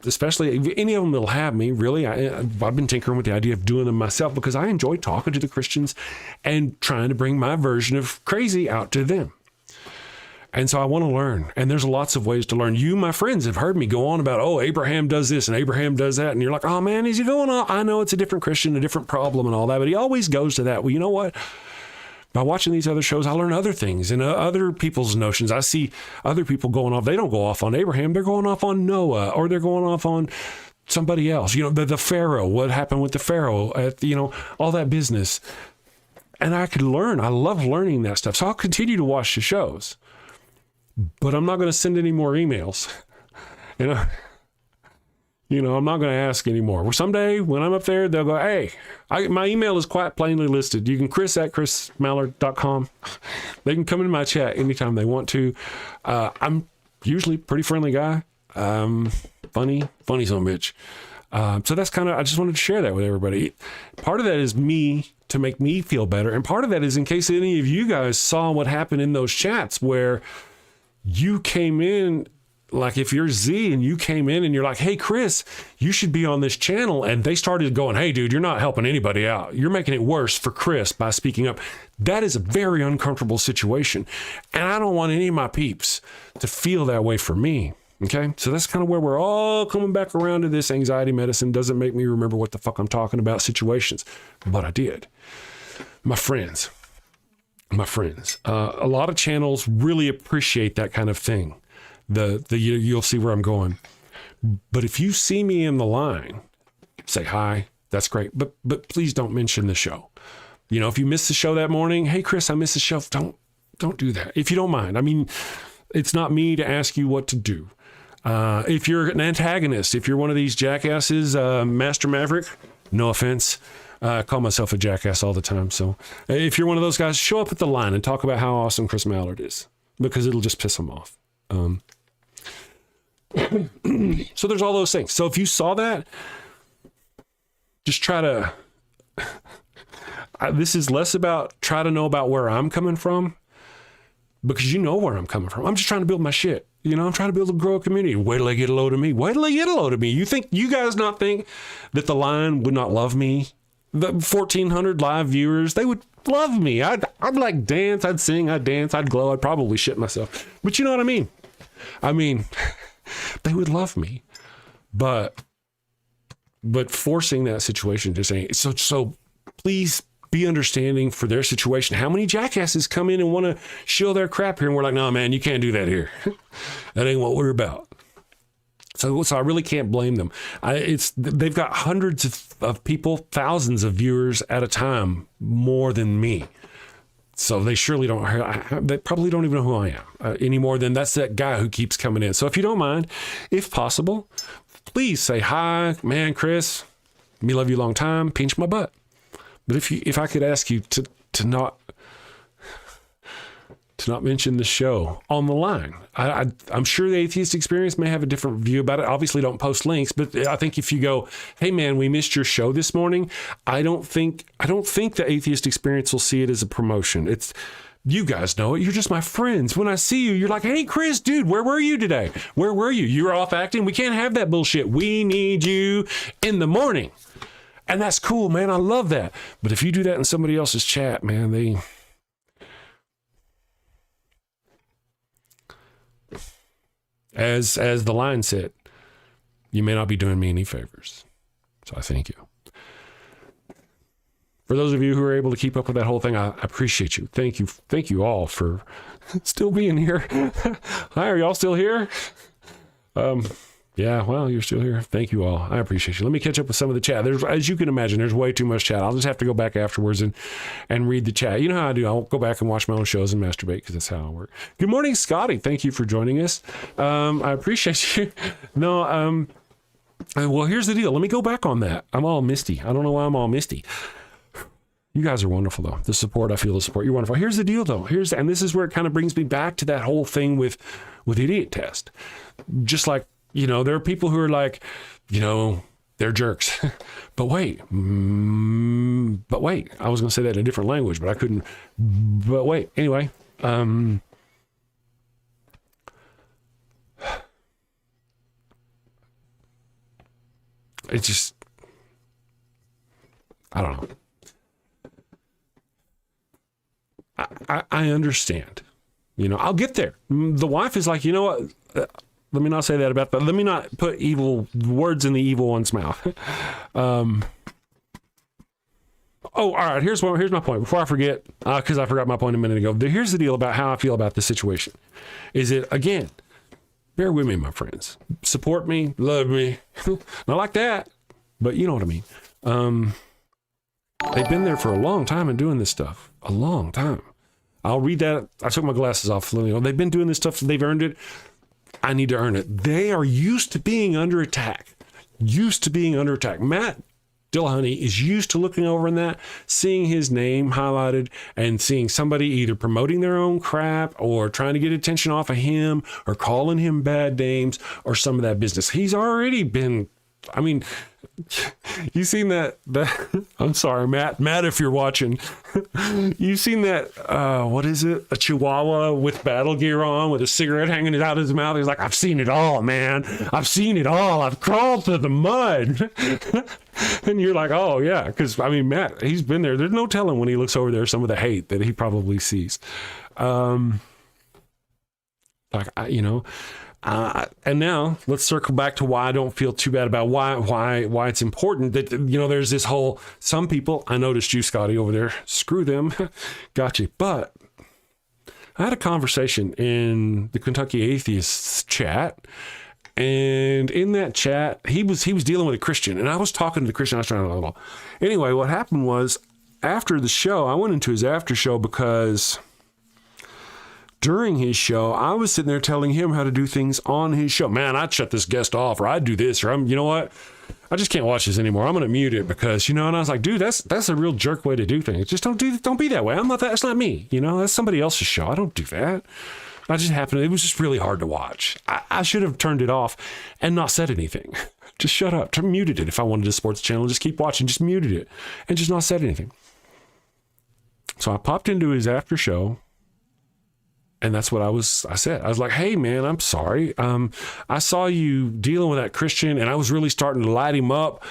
especially if any of them that'll have me. Really, I've been tinkering with the idea of doing them myself, because I enjoy talking to the Christians and trying to bring my version of crazy out to them. And so I want to learn. And there's lots of ways to learn. You, my friends, have heard me go on about, Abraham does this and Abraham does that. And you're like, oh man, is he going on? I know it's a different Christian, a different problem and all that, but he always goes to that. Well, you know what? By watching these other shows, I learn other things and other people's notions. I see other people going off. They don't go off on Abraham. They're going off on Noah, or they're going off on somebody else. The Pharaoh, what happened with the Pharaoh, all that business. And I could learn. I love learning that stuff. So I'll continue to watch the shows. But I'm not going to send any more emails. I'm not going to ask anymore. Well, someday when I'm up there, they'll go, hey, my email is quite plainly listed. You can chris@chrismallard.com. They can come in my chat anytime they want to. I'm usually a pretty friendly guy. Funny son of a bitch. So that's I just wanted to share that with everybody. Part of that is me to make me feel better. And part of that is in case any of you guys saw what happened in those chats where you came in, like if you're Z and you came in and you're like, hey, Chris, you should be on this channel. And they started going, hey, dude, you're not helping anybody out. You're making it worse for Chris by speaking up. That is a very uncomfortable situation. And I don't want any of my peeps to feel that way for me. Okay. So that's kind of where we're all coming back around to this anxiety medicine. Doesn't make me remember what the fuck I'm talking about situations, but I did. My friends, a lot of channels really appreciate that kind of thing. You'll see where I'm going. But if you see me in the line, say hi. That's great. But please don't mention the show. If you missed the show that morning, hey Chris, I missed the show. Don't do that. If you don't mind. I mean, it's not me to ask you what to do. If you're an antagonist, if you're one of these jackasses, Master Maverick, no offense. I call myself a jackass all the time. So if you're one of those guys, show up at the line and talk about how awesome Chris Mallard is, because it'll just piss them off. So there's all those things. So if you saw that, just try to, this is less about try to know about where I'm coming from, because you know where I'm coming from. I'm just trying to build my shit. You know, I'm trying to build a grow a community. Wait till they get a load of me. Wait till they get a load of me. You guys not think that the line would not love me? The 1,400 live viewers, they would love me. I'd like dance, I'd sing, I'd dance, I'd glow, I'd probably shit myself. But you know what I mean? I mean, they would love me. But forcing that situation just ain't. So please be understanding for their situation. How many jackasses come in and want to shill their crap here? And we're like, no, man, you can't do that here. That ain't what we're about. So I really can't blame them. They've got hundreds of people, thousands of viewers at a time, more than me. So they surely don't. They probably don't even know who I am any more than that's that guy who keeps coming in. So if you don't mind, if possible, please say hi, man, Chris. Me love you long time. Pinch my butt. But if I could ask you to not mention the show on the line. I'm sure the Atheist Experience may have a different view about it. Obviously, don't post links, but I think if you go, hey man, we missed your show this morning, I don't think the Atheist Experience will see it as a promotion. It's, you guys know it. You're just my friends. When I see you, you're like, hey Chris, dude, where were you today? Where were you? You were off acting. We can't have that bullshit. We need you in the morning. And that's cool, man. I love that. But if you do that in somebody else's chat, man, As the line said, you may not be doing me any favors. So I thank you. For those of you who are able to keep up with that whole thing, I appreciate you. Thank you. Thank you all for still being here. Hi, are y'all still here? Yeah, well, you're still here. Thank you all. I appreciate you. Let me catch up with some of the chat. As you can imagine, there's way too much chat. I'll just have to go back afterwards and read the chat. You know how I do. I'll go back and watch my own shows and masturbate because that's how I work. Good morning, Scotty. Thank you for joining us. I appreciate you. No, well, here's the deal. Let me go back on that. I'm all misty. I don't know why I'm all misty. You guys are wonderful, though. The support, I feel the support. You're wonderful. Here's the deal, though. And this is where it kind of brings me back to that whole thing with idiot test. Just like, you know, there are people who are like, you know, they're jerks. But wait, I was going to say that in a different language, but I couldn't. But wait, anyway. It's just, I don't know. I understand. You know, I'll get there. The wife is like, you know what? Let me not say that about that. Let me not put evil words in the evil one's mouth. All right. Here's my point. Before I forget, because I forgot my point a minute ago. Here's the deal about how I feel about this situation. Is it, again, bear with me, my friends. Support me, love me. Not like that, but you know what I mean. They've been there for a long time and doing this stuff. A long time. I'll read that. I took my glasses off. They've been doing this stuff. They've earned it. I need to earn it. They are used to being under attack. Matt Dillahunty is used to looking over in that, seeing his name highlighted and seeing somebody either promoting their own crap or trying to get attention off of him or calling him bad names or some of that business. He's already been, I mean, you seen that I'm sorry, Matt, if you're watching, you seen that, what is it? A Chihuahua with battle gear on with a cigarette hanging out of his mouth. He's like, I've seen it all, man. I've seen it all. I've crawled through the mud. And you're like, oh yeah. Cause I mean, Matt, he's been there. There's no telling when he looks over there, some of the hate that he probably sees. And now let's circle back to why I don't feel too bad about why it's important that, you know, there's this whole, some people, I noticed you, Scotty, over there, screw them. Gotcha. But I had a conversation in the Kentucky Atheists chat, and in that chat, he was dealing with a Christian, and I was talking to the Christian. I was trying to, anyway, what happened was after the show, I went into his after show because during his show, I was sitting there telling him how to do things on his show. Man, I'd shut this guest off, or I'd do this, or you know what? I just can't watch this anymore. I'm going to mute it because, you know, and I was like, dude, that's a real jerk way to do things. Just don't be that way. I'm not that. It's not me. You know, that's somebody else's show. I don't do that. I just happened. It was just really hard to watch. I should have turned it off and not said anything. Just shut up. Muted it. If I wanted a sports channel, just keep watching. Just muted it and just not said anything. So I popped into his after show. And that's what I said. I was like, hey man, I'm sorry. I saw you dealing with that Christian and I was really starting to light him up.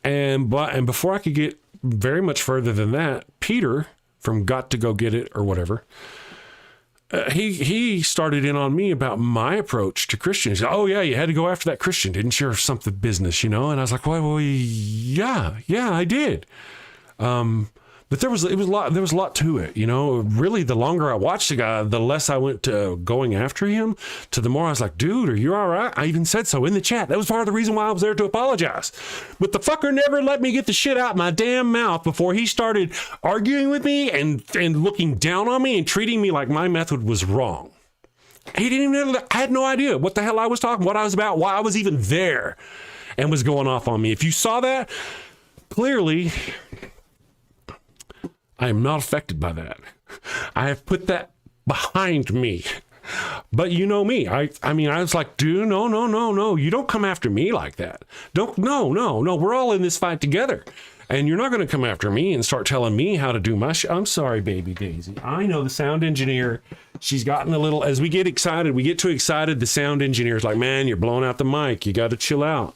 And before I could get very much further than that, Peter from Got to Go Get It or whatever, he started in on me about my approach to Christians. He said, oh yeah, you had to go after that Christian, didn't you? Or something business, And I was like, well, yeah, I did. But there was a lot to it, really the longer I watched the guy, the less I went to going after him, to the more I was like, dude, are you all right? I even said so in the chat. That was part of the reason why I was there to apologize. But the fucker never let me get the shit out my damn mouth before he started arguing with me and looking down on me and treating me like my method was wrong. He didn't even know, I had no idea what the hell I was talking, what I was about, why I was even there, and was going off on me. If you saw that, clearly I am not affected by that. I have put that behind me. But you know me. I was like, dude, no. You don't come after me like that. No. We're all in this fight together. And you're not going to come after me and start telling me how to do my I'm sorry, baby Daisy. I know the sound engineer. She's gotten a little, as we get too excited, the sound engineer's like, man, you're blowing out the mic. You got to chill out.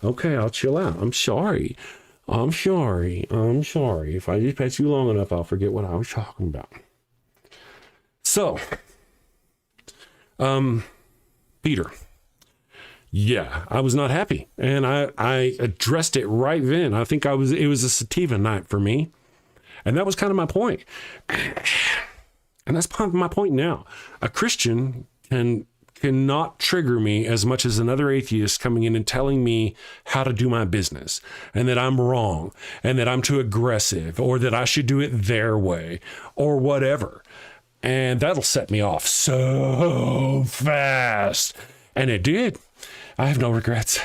Okay, I'll chill out. I'm sorry. If I just pass you long enough, I'll forget what I was talking about. So, Peter. Yeah, I was not happy. And I addressed it right then. I think it was a sativa night for me. And that was kind of my point. And that's my point now. A Christian cannot trigger me as much as another atheist coming in and telling me how to do my business and that I'm wrong and that I'm too aggressive or that I should do it their way or whatever. And that'll set me off so fast. And it did. I have no regrets.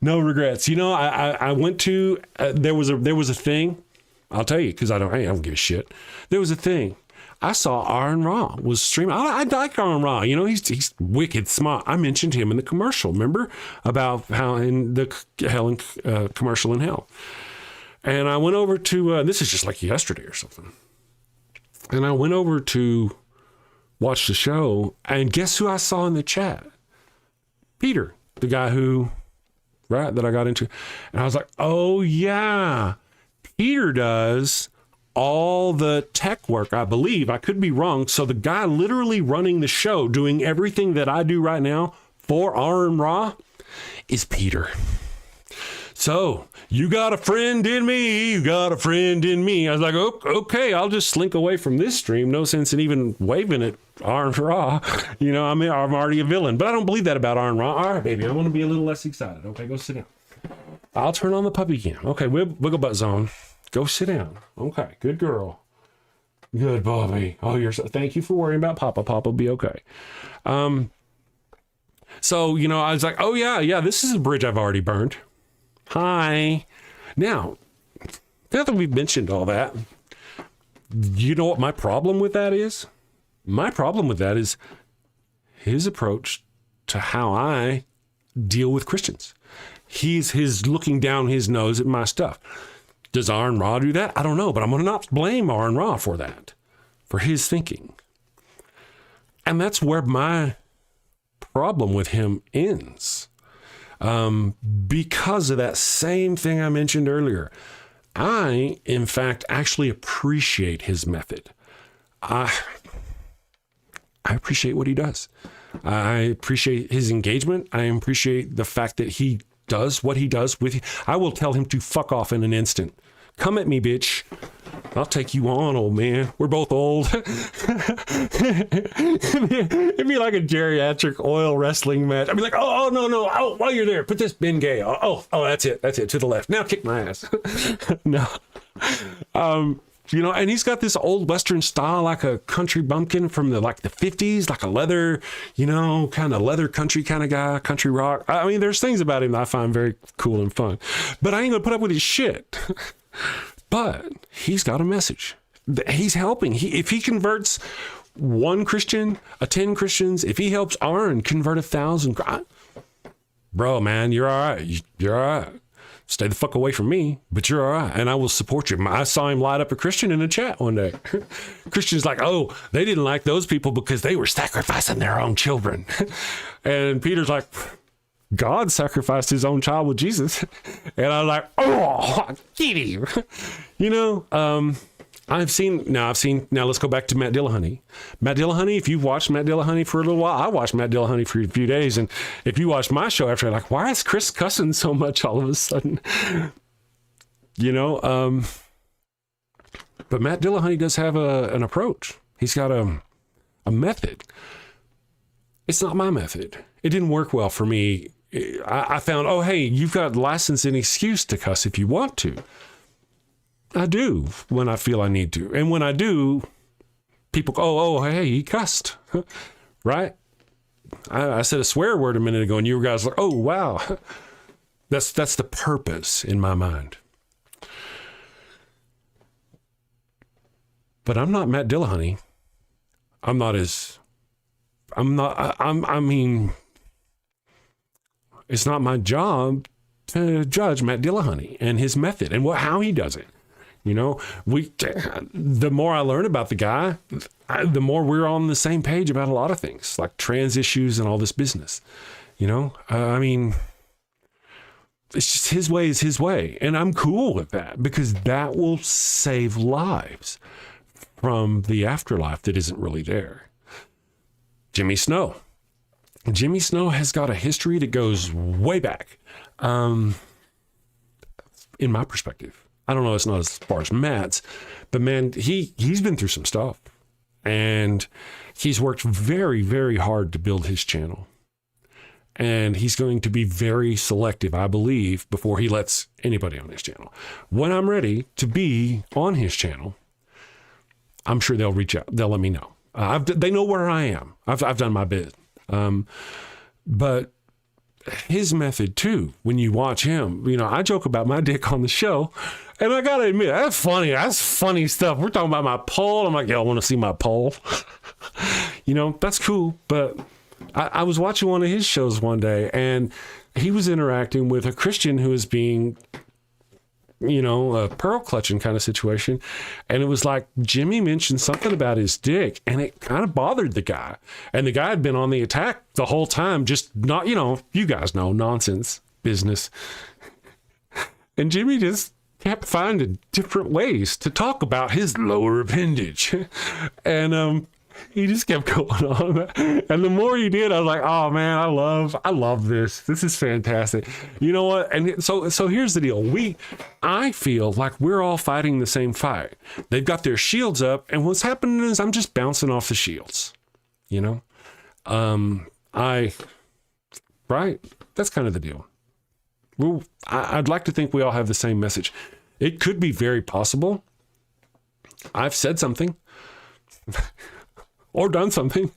No regrets. I went to, there was a thing, I'll tell you, because I don't give a shit. There was a thing. I saw Aaron Ra was streaming. I like Aaron Ra. He's wicked smart. I mentioned him in the commercial, remember? About how in the commercial in hell. And I went over to, this is just like yesterday or something. And I went over to watch the show. And guess who I saw in the chat? Peter, the guy that I got into. And I was like, oh yeah, Peter does all the tech work, I believe. I could be wrong. So the guy literally running the show, doing everything that I do right now for Aaron Ra is Peter. So you got a friend in me. I was like, oh, okay, I'll just slink away from this stream. No sense in even waving at Aaron Ra. I'm already a villain. But I don't believe that about Aaron Ra. All right, baby, I want to be a little less excited. Okay, go sit down. I'll turn on the puppy cam. Okay, wiggle butt zone. Go sit down. Okay, good girl. Good Bobby. Oh, thank you for worrying about Papa. Papa will be okay. So, I was like, oh yeah, this is a bridge I've already burned. Hi. Now that we've mentioned all that, you know what my problem with that is? My problem with that is his approach to how I deal with Christians. He's looking down his nose at my stuff. Does Aaron Ra do that? I don't know, but I'm going to not blame Aaron Ra for that, for his thinking. And that's where my problem with him ends. Because of that same thing I mentioned earlier. I, in fact, actually appreciate his method. I appreciate what he does. I appreciate his engagement. I appreciate the fact that he does what he does with you. I will tell him to fuck off in an instant. Come at me, bitch. I'll take you on, old man. We're both old. It'd be like a geriatric oil wrestling match. I'd be like, oh, no. Oh, while you're there, put this Bengay. Oh, that's it. To the left. Now kick my ass. No. And he's got this old Western style, like a country bumpkin from the 50s, like a leather, kind of leather country kind of guy, country rock. I mean, there's things about him that I find very cool and fun, but I ain't gonna put up with his shit. But he's got a message. He's helping. If he converts one Christian, 10 Christians, if he helps Aaron convert 1,000, bro, man, you're all right. You're all right. stay the fuck away from me, but you're all right, and I will support you. I saw him light up a Christian in a chat one day. Christian's like, oh, they didn't like those people because they were sacrificing their own children. And Peter's like, God sacrificed his own child with Jesus. And I'm like, oh, get him. You know, now let's go back to Matt Dillahunty. Matt Dillahunty, if you've watched Matt Dillahunty for a little while, I watched Matt Dillahunty for a few days. And if you watch my show after, like, why is Chris cussing so much all of a sudden? You know, but Matt Dillahunty does have an approach. He's got a method. It's not my method. It didn't work well for me. I found, oh, hey, you've got license and excuse to cuss if you want to. I do when I feel I need to. And when I do, people go, oh, hey, he cussed. Right? I said a swear word a minute ago, and you guys are like, oh, wow. That's the purpose in my mind. But I'm not Matt Dillahunty. I mean, it's not my job to judge Matt Dillahunty and his method and how he does it. You know, the more I learn about the guy, the more we're on the same page about a lot of things, like trans issues and all this business. You know, I mean, it's just his way is his way. And I'm cool with that because that will save lives from the afterlife that isn't really there. Jimmy Snow. Jimmy Snow has got a history that goes way back, in my perspective. I don't know, it's not as far as Matt's, but man, he's been through some stuff. And he's worked very, very hard to build his channel. And he's going to be very selective, I believe, before he lets anybody on his channel. When I'm ready to be on his channel, I'm sure they'll reach out. They'll let me know. They know where I am. I've done my bit. But his method too, when you watch him, you know, I joke about my dick on the show, and I gotta admit, that's funny. That's funny stuff. We're talking about my pole. I'm like, y'all want to see my pole? You know, that's cool. But I was watching one of his shows one day, and he was interacting with a Christian who was being, you know, a pearl clutching kind of situation. And it was like Jimmy mentioned something about his dick, and it kind of bothered the guy. And the guy had been on the attack the whole time, just not, you know, you guys know, nonsense business. And Jimmy just kept finding different ways to talk about his lower appendage. And he just kept going on. And the more he did, I was like, oh man, I love this. This is fantastic. You know what? And so here's the deal. I feel like we're all fighting the same fight. They've got their shields up, and what's happening is I'm just bouncing off the shields. You know? Right? That's kind of the deal. I'd like to think we all have the same message. It could be very possible I've said something or done something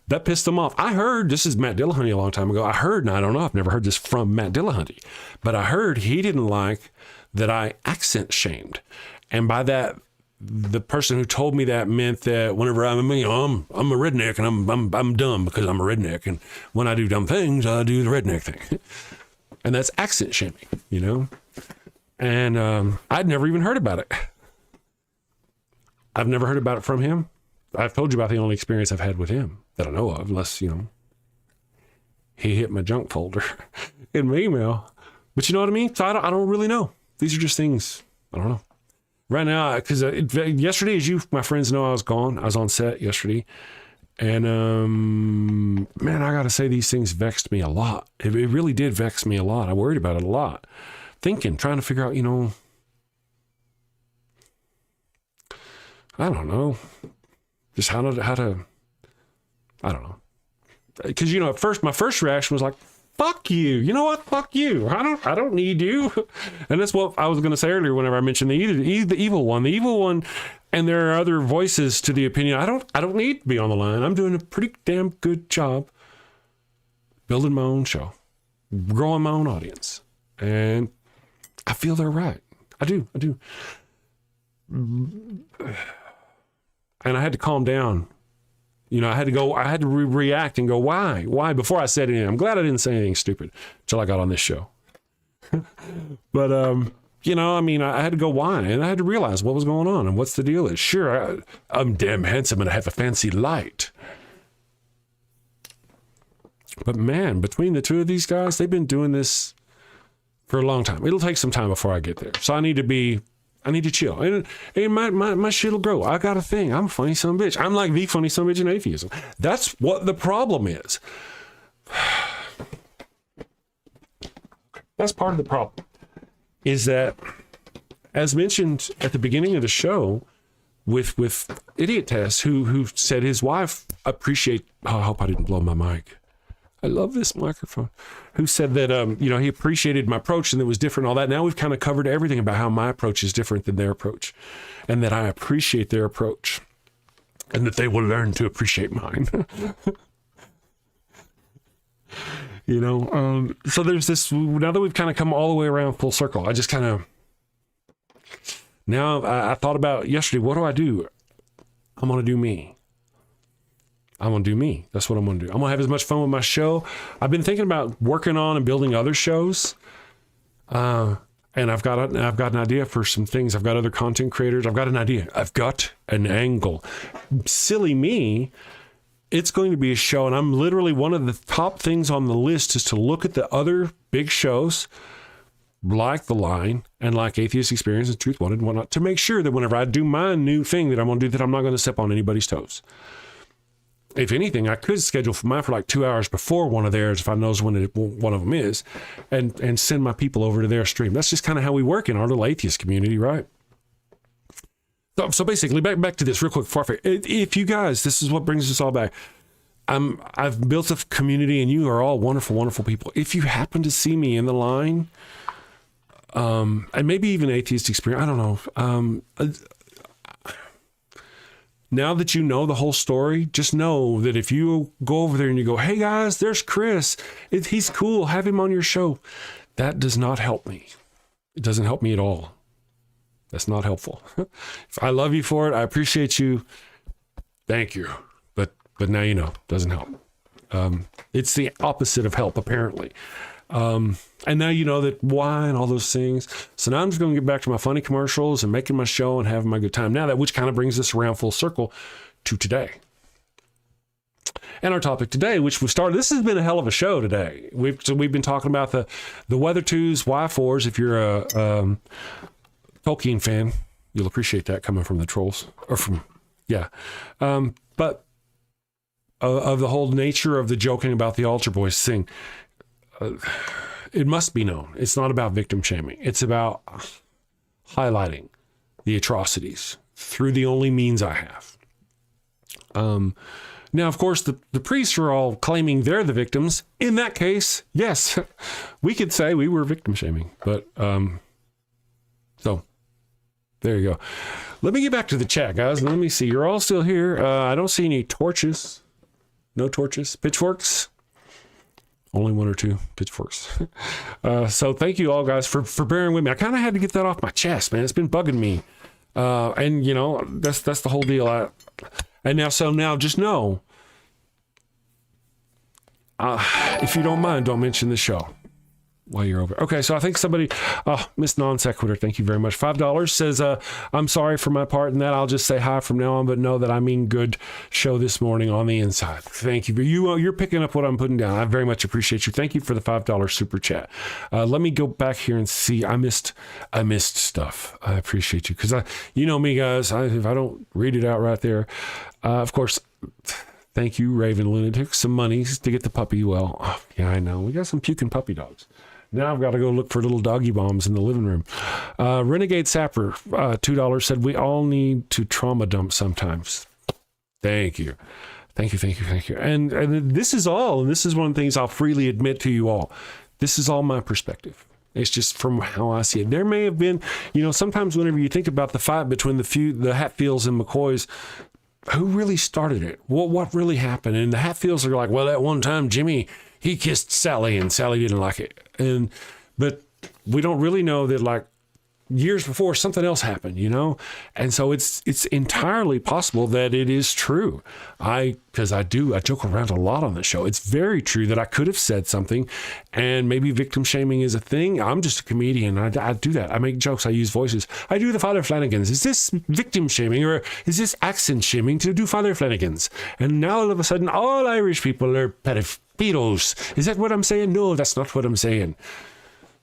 that pissed them off. I heard, this is Matt Dillahunty a long time ago, I heard, and I don't know, I've never heard this from Matt Dillahunty, but I heard he didn't like that I accent shamed. And by that, the person who told me that meant that whenever I'm a redneck, and I'm dumb because I'm a redneck, and when I do dumb things, I do the redneck thing. And that's accent shaming, you know? And I'd never even heard about it. I've never heard about it from him. I've told you about the only experience I've had with him that I know of, unless, you know, he hit my junk folder in my email. But you know what I mean? So I don't really know. These are just things, I don't know. Right now, because yesterday, as you, my friends know, I was gone. I was on set yesterday. And, man, I got to say, these things vexed me a lot. It really did vex me a lot. I worried about it a lot. Trying to figure out, you know, I don't know, just how to, I don't know. Because, you know, at first, my first reaction was like, fuck you. You know what? Fuck you. I don't need you. And that's what I was going to say earlier whenever I mentioned the evil one. The evil one, and there are other voices to the opinion. I don't need to be on the line. I'm doing a pretty damn good job building my own show, growing my own audience. And I feel they're right. I do. And I had to calm down. You know, I had to react and go, why? Before I said anything. I'm glad I didn't say anything stupid until I got on this show. But, I mean, I had to go why, and I had to realize what was going on and what's the deal is. Sure, I'm damn handsome and I have a fancy light. But man, between the two of these guys, they've been doing this for a long time. It'll take some time before I get there. So I need to chill. And my shit'll grow. I got a thing. I'm a funny son of a bitch. I'm like the funny son of a bitch in atheism. That's what the problem is. That's part of the problem. Is that, as mentioned at the beginning of the show, with Idiot Test, who said his wife I hope I didn't blow my mic. I love this microphone. Who said that, he appreciated my approach and it was different, all that. Now we've kind of covered everything about how my approach is different than their approach and that I appreciate their approach and that they will learn to appreciate mine. So there's this, now that we've kind of come all the way around full circle, I just kind of, now I thought about yesterday, what do? I'm going to do me. I'm going to do me. That's what I'm going to do. I'm going to have as much fun with my show. I've been thinking about working on and building other shows. And I've got an idea for some things. I've got other content creators. I've got an idea. I've got an angle. Silly me. It's going to be a show, and I'm literally one of the top things on the list is to look at the other big shows like The Line and like Atheist Experience and Truth Wanted and whatnot to make sure that whenever I do my new thing that I'm going to do, that I'm not going to step on anybody's toes. If anything, I could schedule for mine for like 2 hours before one of theirs if I knows when one of them is and send my people over to their stream. That's just kind of how we work in our little atheist community, right? So basically, back to this real quick. If you guys, this is what brings us all back. I've built a community, and you are all wonderful, wonderful people. If you happen to see me in The Line, and maybe even Atheist Experience, I don't know. Now that you know the whole story, just know that if you go over there and you go, "Hey guys, there's Chris. He's cool. Have him on your show," that does not help me. It doesn't help me at all. That's not helpful. If I love you for it, I appreciate you. Thank you. But now you know, doesn't help. It's the opposite of help, apparently. And now you know that why and all those things. So now I'm just going to get back to my funny commercials and making my show and having my good time. Now which kind of brings us around full circle to today. And our topic today, which we started, this has been a hell of a show today. We've been talking about the Weather 2s, Y4s. If you're a Tolkien fan, you'll appreciate that coming from the trolls but of the whole nature of the joking about the altar boys thing, it must be known. It's not about victim shaming. It's about highlighting the atrocities through the only means I have. Now, of course, the priests are all claiming they're the victims. In that case, yes, we could say we were victim shaming, but, so there you go. Let me get back to the chat, guys. Let me see. You're all still here. I don't see any torches. No torches. Pitchforks. Only one or two pitchforks. So thank you all, guys, for bearing with me. I kind of had to get that off my chest, man. It's been bugging me. And that's the whole deal. Now just know, if you don't mind, don't mention the show while you're over. Okay, so I think somebody, Miss Non Sequitur, thank you very much. $5 says, I'm sorry for my part in that. I'll just say hi from now on, but know that I mean good show this morning on the inside. Thank you. You're picking up what I'm putting down. I very much appreciate you. Thank you for the $5 super chat. Let me go back here and see. I missed stuff. I appreciate you because you know me, guys. If I don't read it out right there, of course. Thank you, Raven Lunatic. Some monies to get the puppy well. Oh, yeah, I know. We got some puking puppy dogs. Now I've got to go look for little doggy bombs in the living room. Renegade Sapper, $2 said, we all need to trauma dump sometimes. Thank you. Thank you. And this is all, and this is one of the things I'll freely admit to you all. This is all my perspective. It's just from how I see it. There may have been, sometimes whenever you think about the fight between the Hatfields and McCoys, who really started it? What really happened? And the Hatfields are like, well, at one time, Jimmy, he kissed Sally and Sally didn't like it. But we don't really know that, like, years before something else happened, you know? And so it's entirely possible that it is true. Because I joke around a lot on the show. It's very true that I could have said something, and maybe victim shaming is a thing. I'm just a comedian. I do that. I make jokes. I use voices. I do the Father Flanagans. Is this victim shaming, or is this accent shaming to do Father Flanagans? And now all of a sudden, all Irish people are pedophiles. Is that what I'm saying? No, that's not what I'm saying.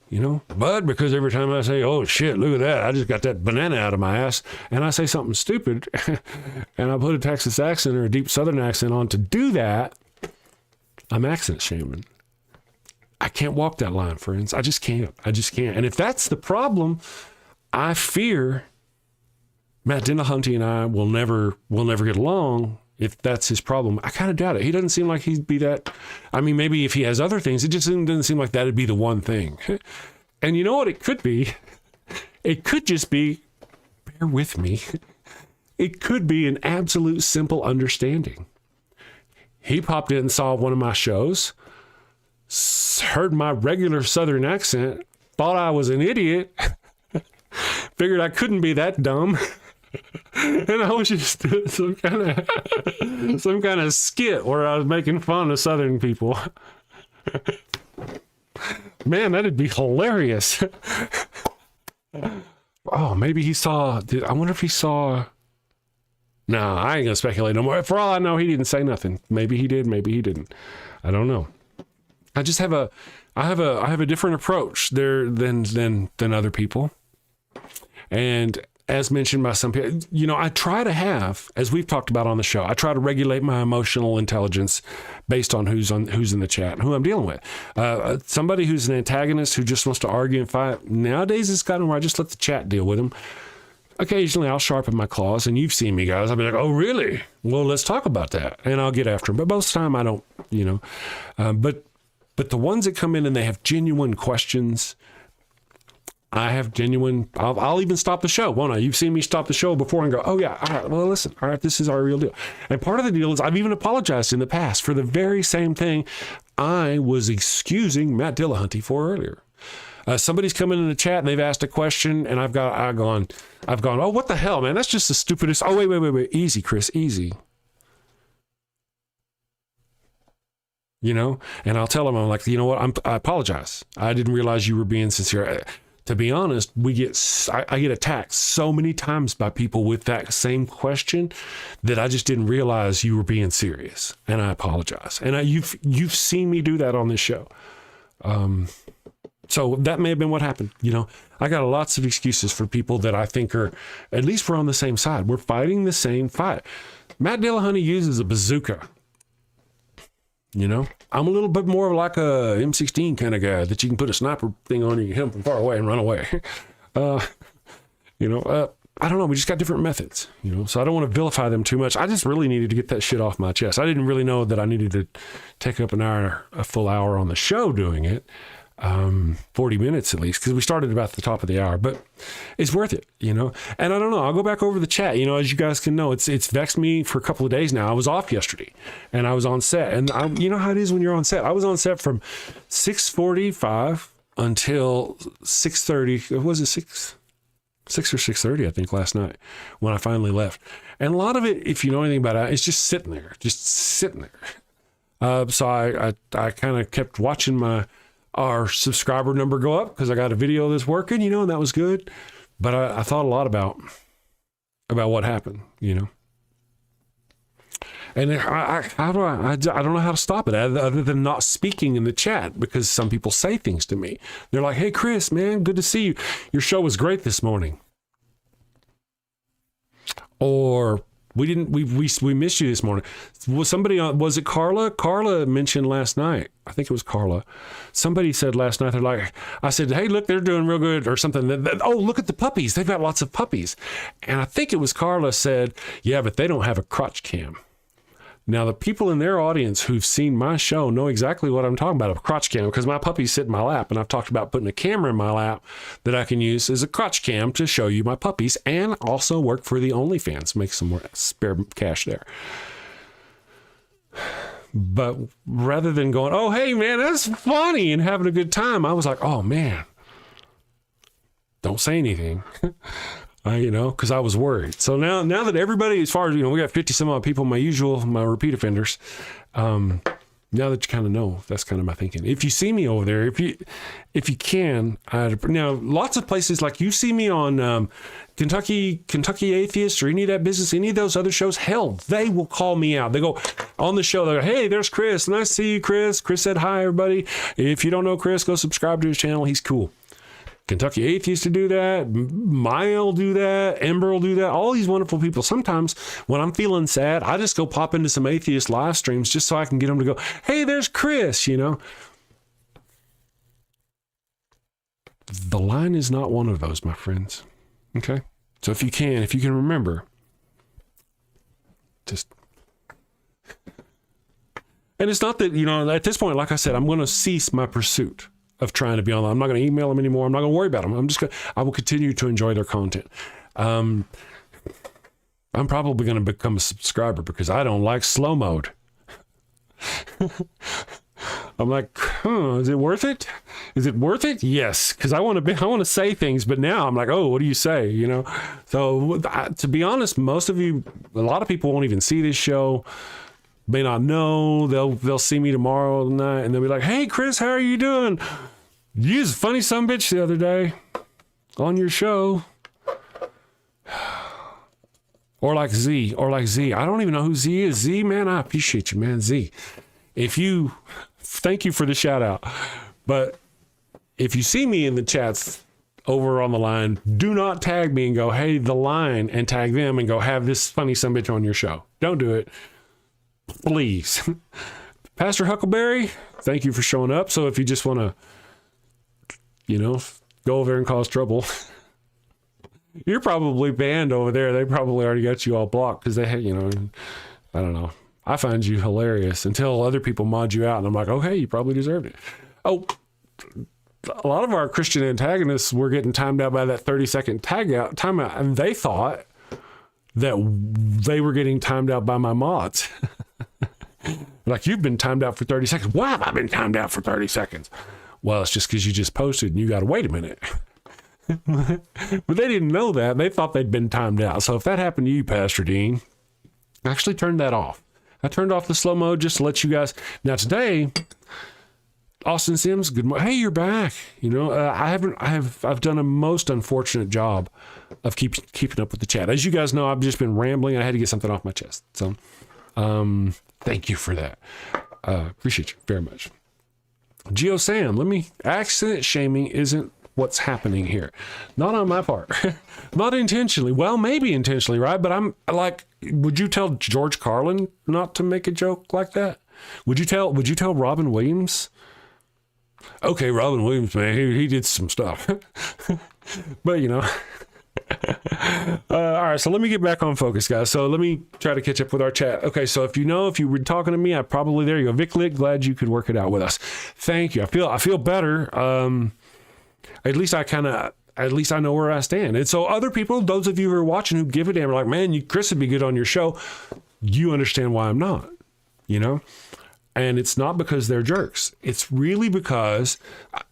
You know, but because every time I say, oh shit, look at that, I just got that banana out of my ass, and I say something stupid, and I put a Texas accent or a deep Southern accent on to do that, I'm accent shaming. I can't walk that line, friends. I just can't. And if that's the problem, I fear Matt Dillahunty and I will never get along. If that's his problem, I kind of doubt it. He doesn't seem like he'd be that. I mean, maybe if he has other things, it just doesn't seem like that'd be the one thing. And you know what it could be? It could just be, bear with me, it could be an absolute simple understanding. He popped in and saw one of my shows, heard my regular Southern accent, thought I was an idiot, figured I couldn't be that dumb. And I was just doing some kind of skit where I was making fun of Southern people. Man, that'd be hilarious. Oh, maybe he saw. I wonder if he saw. No, I ain't gonna speculate no more. For all I know, he didn't say nothing. Maybe he did. Maybe he didn't. I don't know. I just have a different approach there than other people, and. As mentioned by some people, you know, I try to have, as we've talked about on the show, I try to regulate my emotional intelligence based on who's in the chat and who I'm dealing with. Somebody who's an antagonist who just wants to argue and fight. Nowadays, it's gotten where I just let the chat deal with them. Occasionally, I'll sharpen my claws, and you've seen me, guys. I'll be like, "Oh, really? Well, let's talk about that," and I'll get after them. But most of the time, I don't. You know, but the ones that come in and they have genuine questions. I have genuine, I'll even stop the show, won't I? You've seen me stop the show before and go, oh yeah, all right, well, listen, all right, this is our real deal. And part of the deal is I've even apologized in the past for the very same thing I was excusing Matt Dillahunty for earlier. Somebody's come in the chat and they've asked a question, and I've gone, oh, what the hell, man? That's just the stupidest. Oh, wait. Easy, Chris, easy. You know, and I'll tell them, I'm like, you know what? I apologize. I didn't realize you were being sincere. To be honest, I get attacked so many times by people with that same question that I just didn't realize you were being serious, and I apologize. And you've seen me do that on this show. So that may have been what happened. You know, I got lots of excuses for people that I think are, at least we're on the same side. We're fighting the same fight. Matt Dillahunty uses a bazooka. You know, I'm a little bit more like a M16 kind of guy that you can put a sniper thing on, you can hit him from far away and run away. You know, I don't know. We just got different methods, you know, so I don't want to vilify them too much. I just really needed to get that shit off my chest. I didn't really know that I needed to take up a full hour on the show doing it. 40 minutes at least, because we started about the top of the hour, but it's worth it, you know. And I don't know, I'll go back over the chat, you know, as you guys can know, it's vexed me for a couple of days now. I was off yesterday and I was on set, and you know how it is when you're on set. I was on set from 6:45 until 6:30. Was it 6 or 6:30, I think, last night when I finally left. And a lot of it, if you know anything about it, it's just sitting there. So I kind of kept watching our subscriber number go up because I got a video that's working, you know, and that was good. But I thought a lot about what happened, you know. And I don't know how to stop it other than not speaking in the chat, because some people say things to me. They're like, hey, Chris, man, good to see you. Your show was great this morning. Or we missed you this morning. Was it Carla? Carla mentioned last night. I think it was Carla. Somebody said last night, they're like, I said, hey, look, they're doing real good or something. Oh, look at the puppies. They've got lots of puppies. And I think it was Carla said, yeah, but they don't have a crotch cam. Now, the people in their audience who've seen my show know exactly what I'm talking about, a crotch cam, because my puppies sit in my lap, and I've talked about putting a camera in my lap that I can use as a crotch cam to show you my puppies, and also work for the OnlyFans, make some more spare cash there. But rather than going, oh, hey, man, that's funny, and having a good time, I was like, oh, man, don't say anything. Because I was worried. So now that everybody, as far as, we got 50 some odd people, my repeat offenders, now that you kind of know, that's kind of my thinking. If you see me over there, if you can, now lots of places, like you see me on Kentucky Atheist or any of that business, any of those other shows, hell, they will call me out. They go on the show, they go, hey, there's Chris. Nice to see you, Chris. Chris said hi, everybody. If you don't know Chris, go subscribe to his channel. He's cool. Kentucky Atheist to do that, Maya will do that, Ember will do that, all these wonderful people. Sometimes when I'm feeling sad, I just go pop into some atheist live streams just so I can get them to go, hey, there's Chris, The line is not one of those, my friends. Okay? So if you can remember, just... And it's not that, at this point, like I said, I'm going to cease my pursuit of trying to be online. I'm not going to email them anymore. I'm not going to worry about them. I will continue to enjoy their content. I'm probably going to become a subscriber because I don't like slow mode. I'm like, is it worth it? Is it worth it? Yes. Cause I want to say things, but now I'm like, oh, what do you say? So to be honest, a lot of people won't even see this show. May not know. They'll see me tomorrow night and they'll be like, hey Chris, how are you doing? You was a funny sumbitch the other day on your show. Or like Z. I don't even know who Z is. Z, man, I appreciate you, man. Z. Thank you for the shout out. But if you see me in the chats over on the line, do not tag me and go, hey, the line, and tag them and go, have this funny sumbitch on your show. Don't do it. Please. Pastor Huckleberry, thank you for showing up. So if you just want to, go over there and cause trouble, you're probably banned over there. They probably already got you all blocked because they, I don't know. I find you hilarious until other people mod you out. And I'm like, oh, hey, you probably deserved it. Oh, a lot of our Christian antagonists were getting timed out by that 30-second timeout. And they thought that they were getting timed out by my mods. Like, you've been timed out for 30 seconds. Why have I been timed out for 30 seconds? Well, it's just because you just posted and you got to wait a minute. But they didn't know that. They thought they'd been timed out. So if that happened to you, Pastor Dean, I actually turned that off. I turned off the slow mode just to let you guys. Now today, Austin Sims, good morning. Hey, you're back. I've done a most unfortunate job of keeping up with the chat. As you guys know, I've just been rambling. I had to get something off my chest. So, thank you for that. Appreciate you very much. Geo Sam, accent shaming isn't what's happening here. Not on my part. Not intentionally. Well, maybe intentionally, right? But I'm like, would you tell George Carlin not to make a joke like that? Would you tell Robin Williams? Okay, Robin Williams, man, he did some stuff. But all right, so let me get back on focus, guys. So let me try to catch up with our chat. Okay, so if you were talking to me, I probably, there you go. Vic Lick, glad you could work it out with us. Thank you. I feel better. At least I know where I stand. And so other people, those of you who are watching who give a damn, are like, man, Chris would be good on your show. You understand why I'm not, And it's not because they're jerks. It's really because,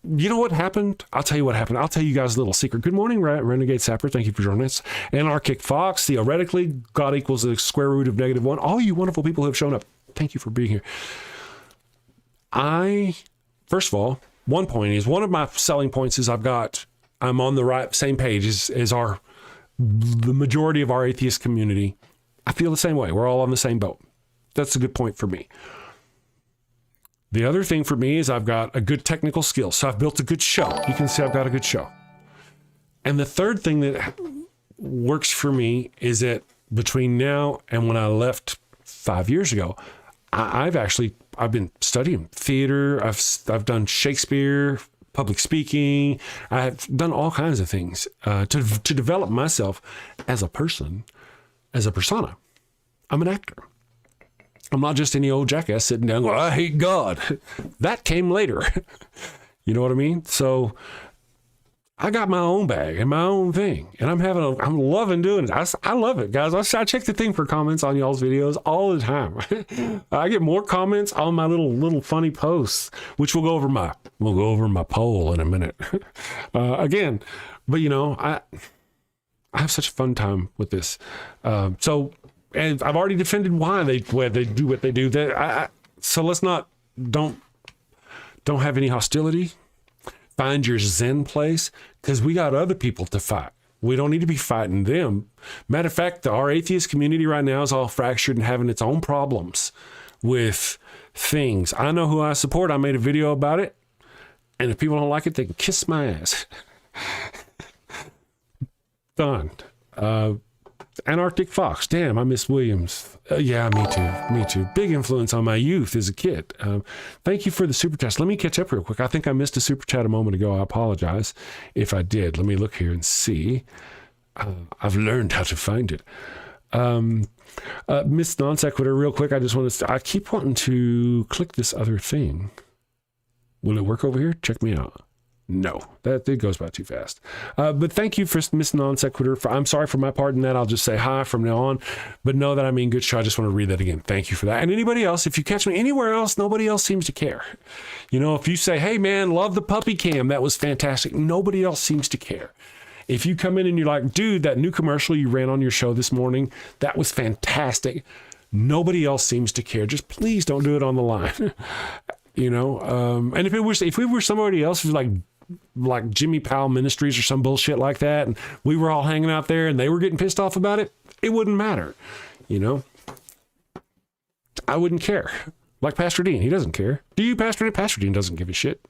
you know what happened? I'll tell you what happened. I'll tell you guys a little secret. Good morning, Renegade Sapper. Thank you for joining us. Anarchic Fox, theoretically, God equals the square root of -1. All you wonderful people who have shown up, thank you for being here. First of all, one of my selling points is I'm on the same page as the majority of our atheist community. I feel the same way. We're all on the same boat. That's a good point for me. The other thing for me is I've got a good technical skill. So I've built a good show. You can see I've got a good show. And the third thing that works for me is that between now and when I left 5 years ago, I've been studying theater. I've done Shakespeare, public speaking. I've done all kinds of things to develop myself as a person, as a persona. I'm an actor. I'm not just any old jackass sitting down going, I hate God. That came later. You know what I mean? So I got my own bag and my own thing, and I'm loving doing it. I love it, guys. I check the thing for comments on y'all's videos all the time. I get more comments on my little funny posts, which we'll go over my poll in a minute. Again, but I have such a fun time with this. So, and I've already defended why they do what they do. So let's don't have any hostility. Find your Zen place, because we got other people to fight. We don't need to be fighting them. Matter of fact, our atheist community right now is all fractured and having its own problems with things. I know who I support. I made a video about it. And if people don't like it, they can kiss my ass. Done. Antarctic Fox. Damn, I miss Williams. Yeah, me too. Big influence on my youth as a kid. Thank you for the super chat. Let me catch up real quick. I think I missed a super chat a moment ago. I apologize if I did. Let me look here and see. I've learned how to find it. Miss Non Sequitur, real quick. I keep wanting to click this other thing. Will it work over here? Check me out. No, it goes by too fast. But thank you for Miss Non Sequitur. I'm sorry for my part in that. I'll just say hi from now on. But know that I mean good show. I just want to read that again. Thank you for that. And anybody else, if you catch me anywhere else, nobody else seems to care. If you say, hey man, love the puppy cam, that was fantastic. Nobody else seems to care. If you come in and you're like, dude, that new commercial you ran on your show this morning, that was fantastic. Nobody else seems to care. Just please don't do it on the line. And if we were somebody else who's like Jimmy Powell Ministries or some bullshit like that, and we were all hanging out there and they were getting pissed off about it, it wouldn't matter. I wouldn't care. Like Pastor Dean, he doesn't care. Do you, Pastor Dean? Pastor Dean doesn't give a shit.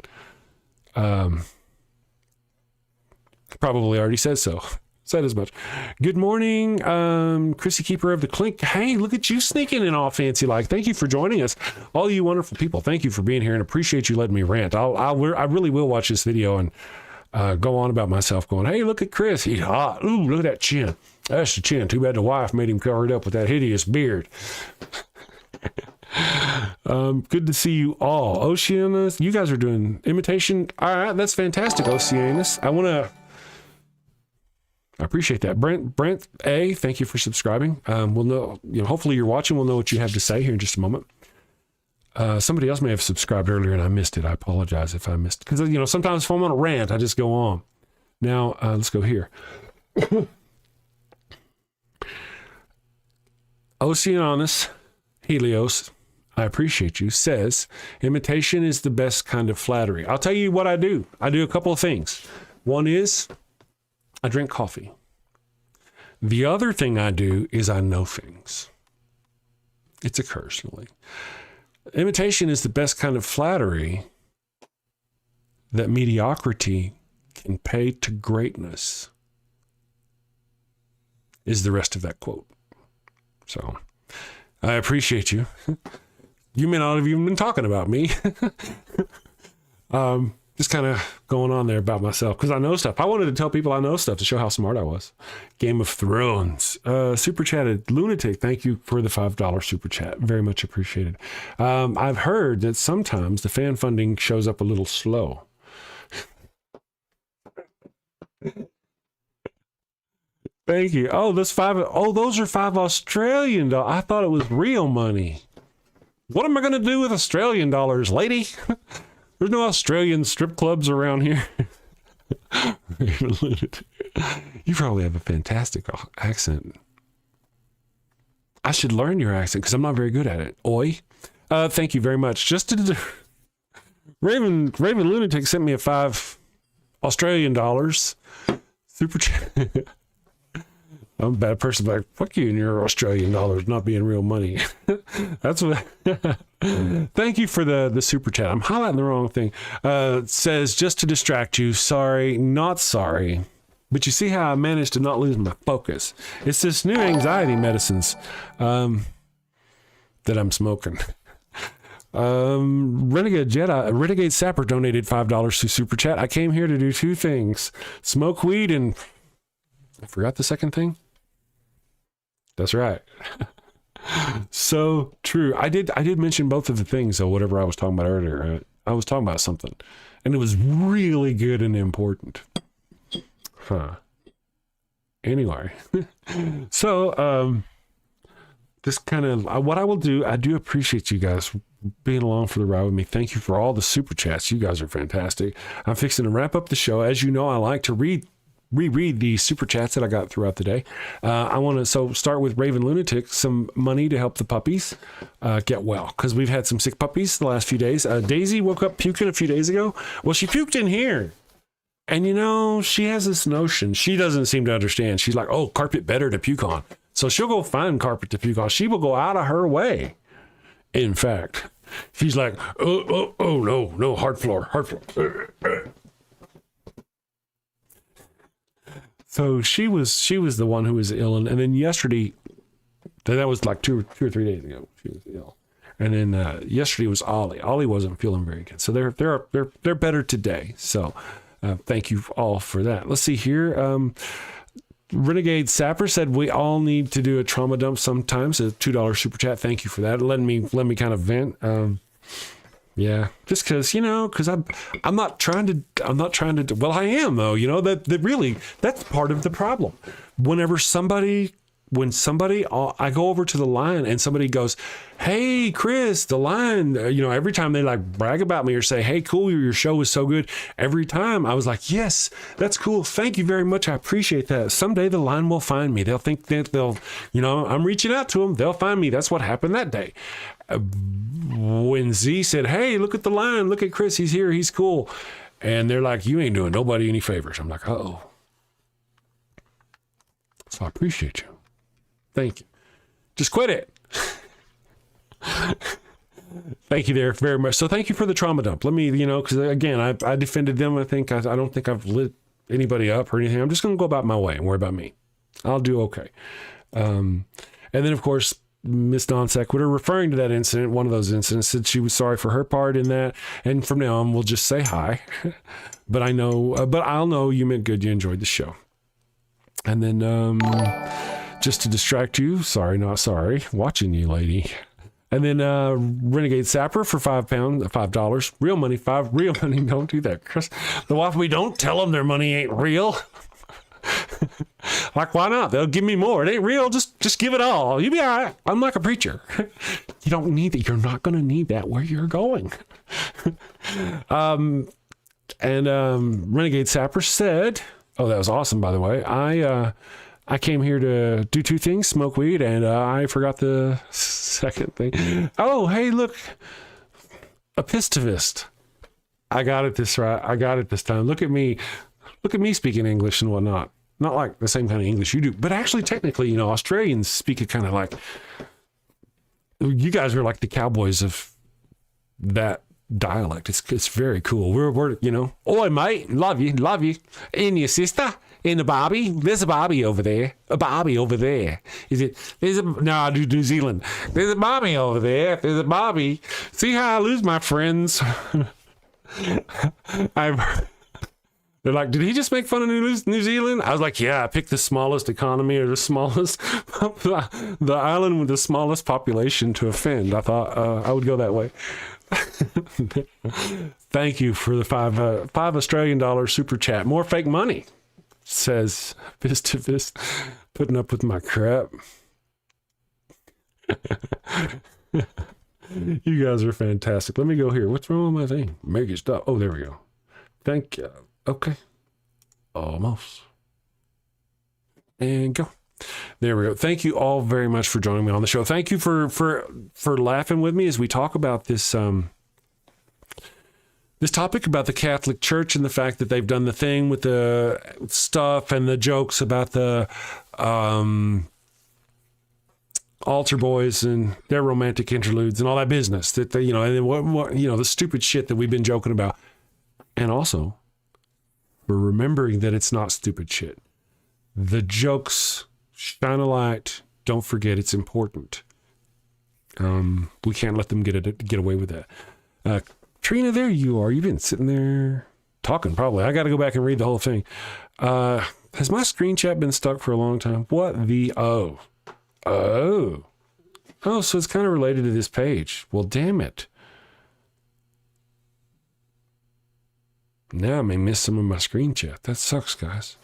Probably already says so. Said as much. Good morning, Chrissy Keeper of the Clink. Hey, look at you sneaking in all fancy like. Thank you for joining us. All you wonderful people, thank you for being here and appreciate you letting me rant. I really will watch this video and go on about myself going, hey, look at Chris. He's hot. Ooh, look at that chin. That's the chin. Too bad the wife made him cover it up with that hideous beard. Good to see you all. Oceanus, you guys are doing imitation. All right, that's fantastic, Oceanus. I appreciate that. Brent A, thank you for subscribing. We'll know, hopefully you're watching. We'll know what you have to say here in just a moment. Somebody else may have subscribed earlier and I missed it. I apologize if I missed it. Because, sometimes if I'm on a rant, I just go on. Now, let's go here. Oceanus Helios, I appreciate you, says, imitation is the best kind of flattery. I'll tell you what I do. I do a couple of things. One is, I drink coffee. The other thing I do is I know things. It's occasionally. Imitation is the best kind of flattery that mediocrity can pay to greatness, is the rest of that quote. So, I appreciate you. You may not have even been talking about me. Just kind of going on there about myself because I know stuff. I wanted to tell people I know stuff to show how smart I was. Game of Thrones. Super chatted. Lunatic, thank you for the $5 super chat. Very much appreciated. I've heard that sometimes the fan funding shows up a little slow. Thank you. Oh, those are $5 Australian dollars. I thought it was real money. What am I going to do with Australian dollars, lady? There's no Australian strip clubs around here. You probably have a fantastic accent. I should learn your accent because I'm not very good at it. Oi. Thank you very much. Raven Lunatic sent me a $5 Australian dollars super chat. I'm a bad person, but fuck you and your Australian dollars not being real money. That's what. Thank you for the super chat. I'm highlighting the wrong thing. It says, just to distract you, sorry, not sorry. But you see how I managed to not lose my focus. It's this new anxiety medicines that I'm smoking. Renegade Sapper donated $5 to super chat. I came here to do two things: smoke weed and I forgot the second thing. That's right. So true. I did mention both of the things, though, whatever I was talking about earlier. I was talking about something, and it was really good and important. Huh. Anyway, so this kind of what I will do. I do appreciate you guys being along for the ride with me. Thank you for all the super chats. You guys are fantastic. I'm fixing to wrap up the show. As you know, I like to reread the super chats that I got throughout the day. I want to start with Raven Lunatic, some money to help the puppies get well, because we've had some sick puppies the last few days. Daisy woke up puking a few days ago. Well, she puked in here. And you know, she has this notion. She doesn't seem to understand. She's like, oh, carpet better to puke on. So she'll go find carpet to puke on. She will go out of her way. In fact, she's like, oh, no, hard floor. So she was the one who was ill. And then yesterday, that was like two or 3 days ago, she was ill. And then yesterday was Ollie. Ollie wasn't feeling very good. So they're better today. So thank you all for that. Let's see here. Renegade Sapper said we all need to do a trauma dump sometimes. A $2 super chat. Thank you for that. Let me kind of vent. Yeah, just because, you know, because I'm not trying to. Well, I am though. You know that really that's part of the problem. When somebody, I go over to the line and somebody goes, hey, Chris, the line, you know, every time they like brag about me or say, hey, cool, your show was so good. Every time I was like, yes, that's cool. Thank you very much. I appreciate that. Someday the line will find me. They'll think that you know, I'm reaching out to them. They'll find me. That's what happened that day. When Z said, hey, look at the line. Look at Chris. He's here. He's cool. And they're like, you ain't doing nobody any favors. I'm like, uh-oh. So I appreciate you. Thank you. Just quit it. Thank you there very much. So thank you for the trauma dump. Let me, you know, because again, I defended them. I don't think I've lit anybody up or anything. I'm just going to go about my way and worry about me. I'll do okay. And then, of course, Miss Non Sequitur, referring to that incident, one of those incidents, said she was sorry for her part in that. And from now on, we'll just say hi. But I'll know you meant good. You enjoyed the show. And then, just to distract you, sorry, not sorry, watching you, lady. And then Renegade Sapper for $5, real money, real money. Don't do that, Chris. The wife, we don't tell them their money ain't real. Like, why not? They'll give me more. It ain't real. Just give it all. You'll be all right. I'm like a preacher. You don't need it. You're not going to need that where you're going. And Renegade Sapper said, oh, that was awesome, by the way. I came here to do two things, smoke weed, and I forgot the second thing. Oh, hey, look. Atheist. I got it this right. I got it this time. Look at me. Look at me speaking English and whatnot. Not like the same kind of English you do, but actually, technically, you know, Australians speak it kind of like, you guys are like the cowboys of that dialect. It's very cool. We're you know, oi, mate, love you. And your sister? In the Barbie, there's a Barbie over there. A Barbie over there. Is it? No, New Zealand. There's a Barbie over there. There's a Barbie. See how I lose my friends? They're like, did he just make fun of New Zealand? I was like, yeah, I picked the smallest economy or the smallest, the island with the smallest population to offend. I thought I would go that way. Thank you for the $5 Australian super chat. More fake money. Says fist to fist, putting up with my crap. You guys are fantastic. Let me go here. What's wrong with my thing? Make it stop. Oh, there we go. Thank you. Okay. Almost. And go. There we go. Thank you all very much for joining me on the show. Thank you for laughing with me as we talk about this this topic about the Catholic Church and the fact that they've done the thing with the stuff and the jokes about the altar boys and their romantic interludes and all that business that they, you know, and then what you know, the stupid shit that we've been joking about. And also, we're remembering that it's not stupid shit. The jokes shine a light. Don't forget it's important. We can't let them get away with that. Trina, there you are. You've been sitting there talking probably. I got to go back and read the whole thing. Has my screen chat been stuck for a long time? What the oh, so it's kind of related to this page. Well, damn it. Now I may miss some of my screen chat. That sucks, guys.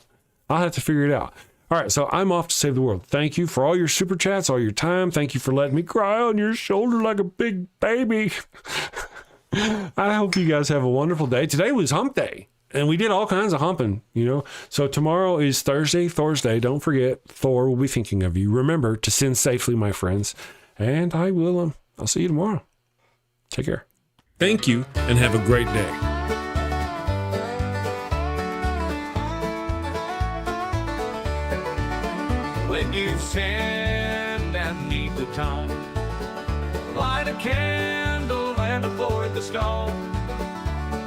I'll have to figure it out. All right, so I'm off to save the world. Thank you for all your super chats, all your time. Thank you for letting me cry on your shoulder like a big baby. I hope you guys have a wonderful day. Today was hump day, and we did all kinds of humping, So tomorrow is Thursday. Don't forget, Thor will be thinking of you. Remember to sin safely, my friends. And I'll see you tomorrow. Take care. Thank you, and have a great day. When you've sinned and need the time, light a candle and avoid the stone.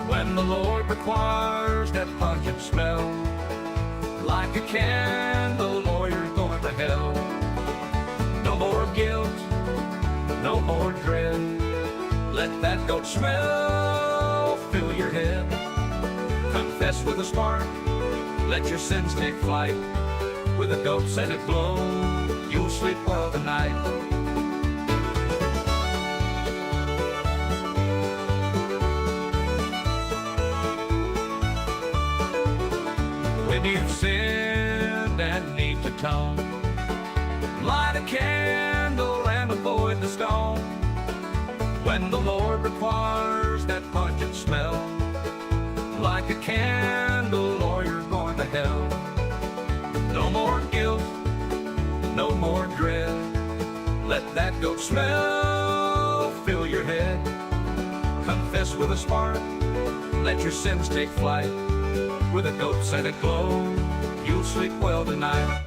When the Lord requires that pungent smell, like a candle or you're going to hell. No more guilt, no more dread. Let that goat smell fill your head. Confess with a spark, let your sins take flight. With a goat scented glow, you'll sleep well tonight. When you've sinned and need to atone, light a candle and avoid the stone. When the Lord requires that pungent smell, like a candle or you're going to hell. No more guilt, no more dread. Let that goat smell fill your head. Confess with a spark, let your sins take flight. With a goat scented glow, you'll sleep well tonight.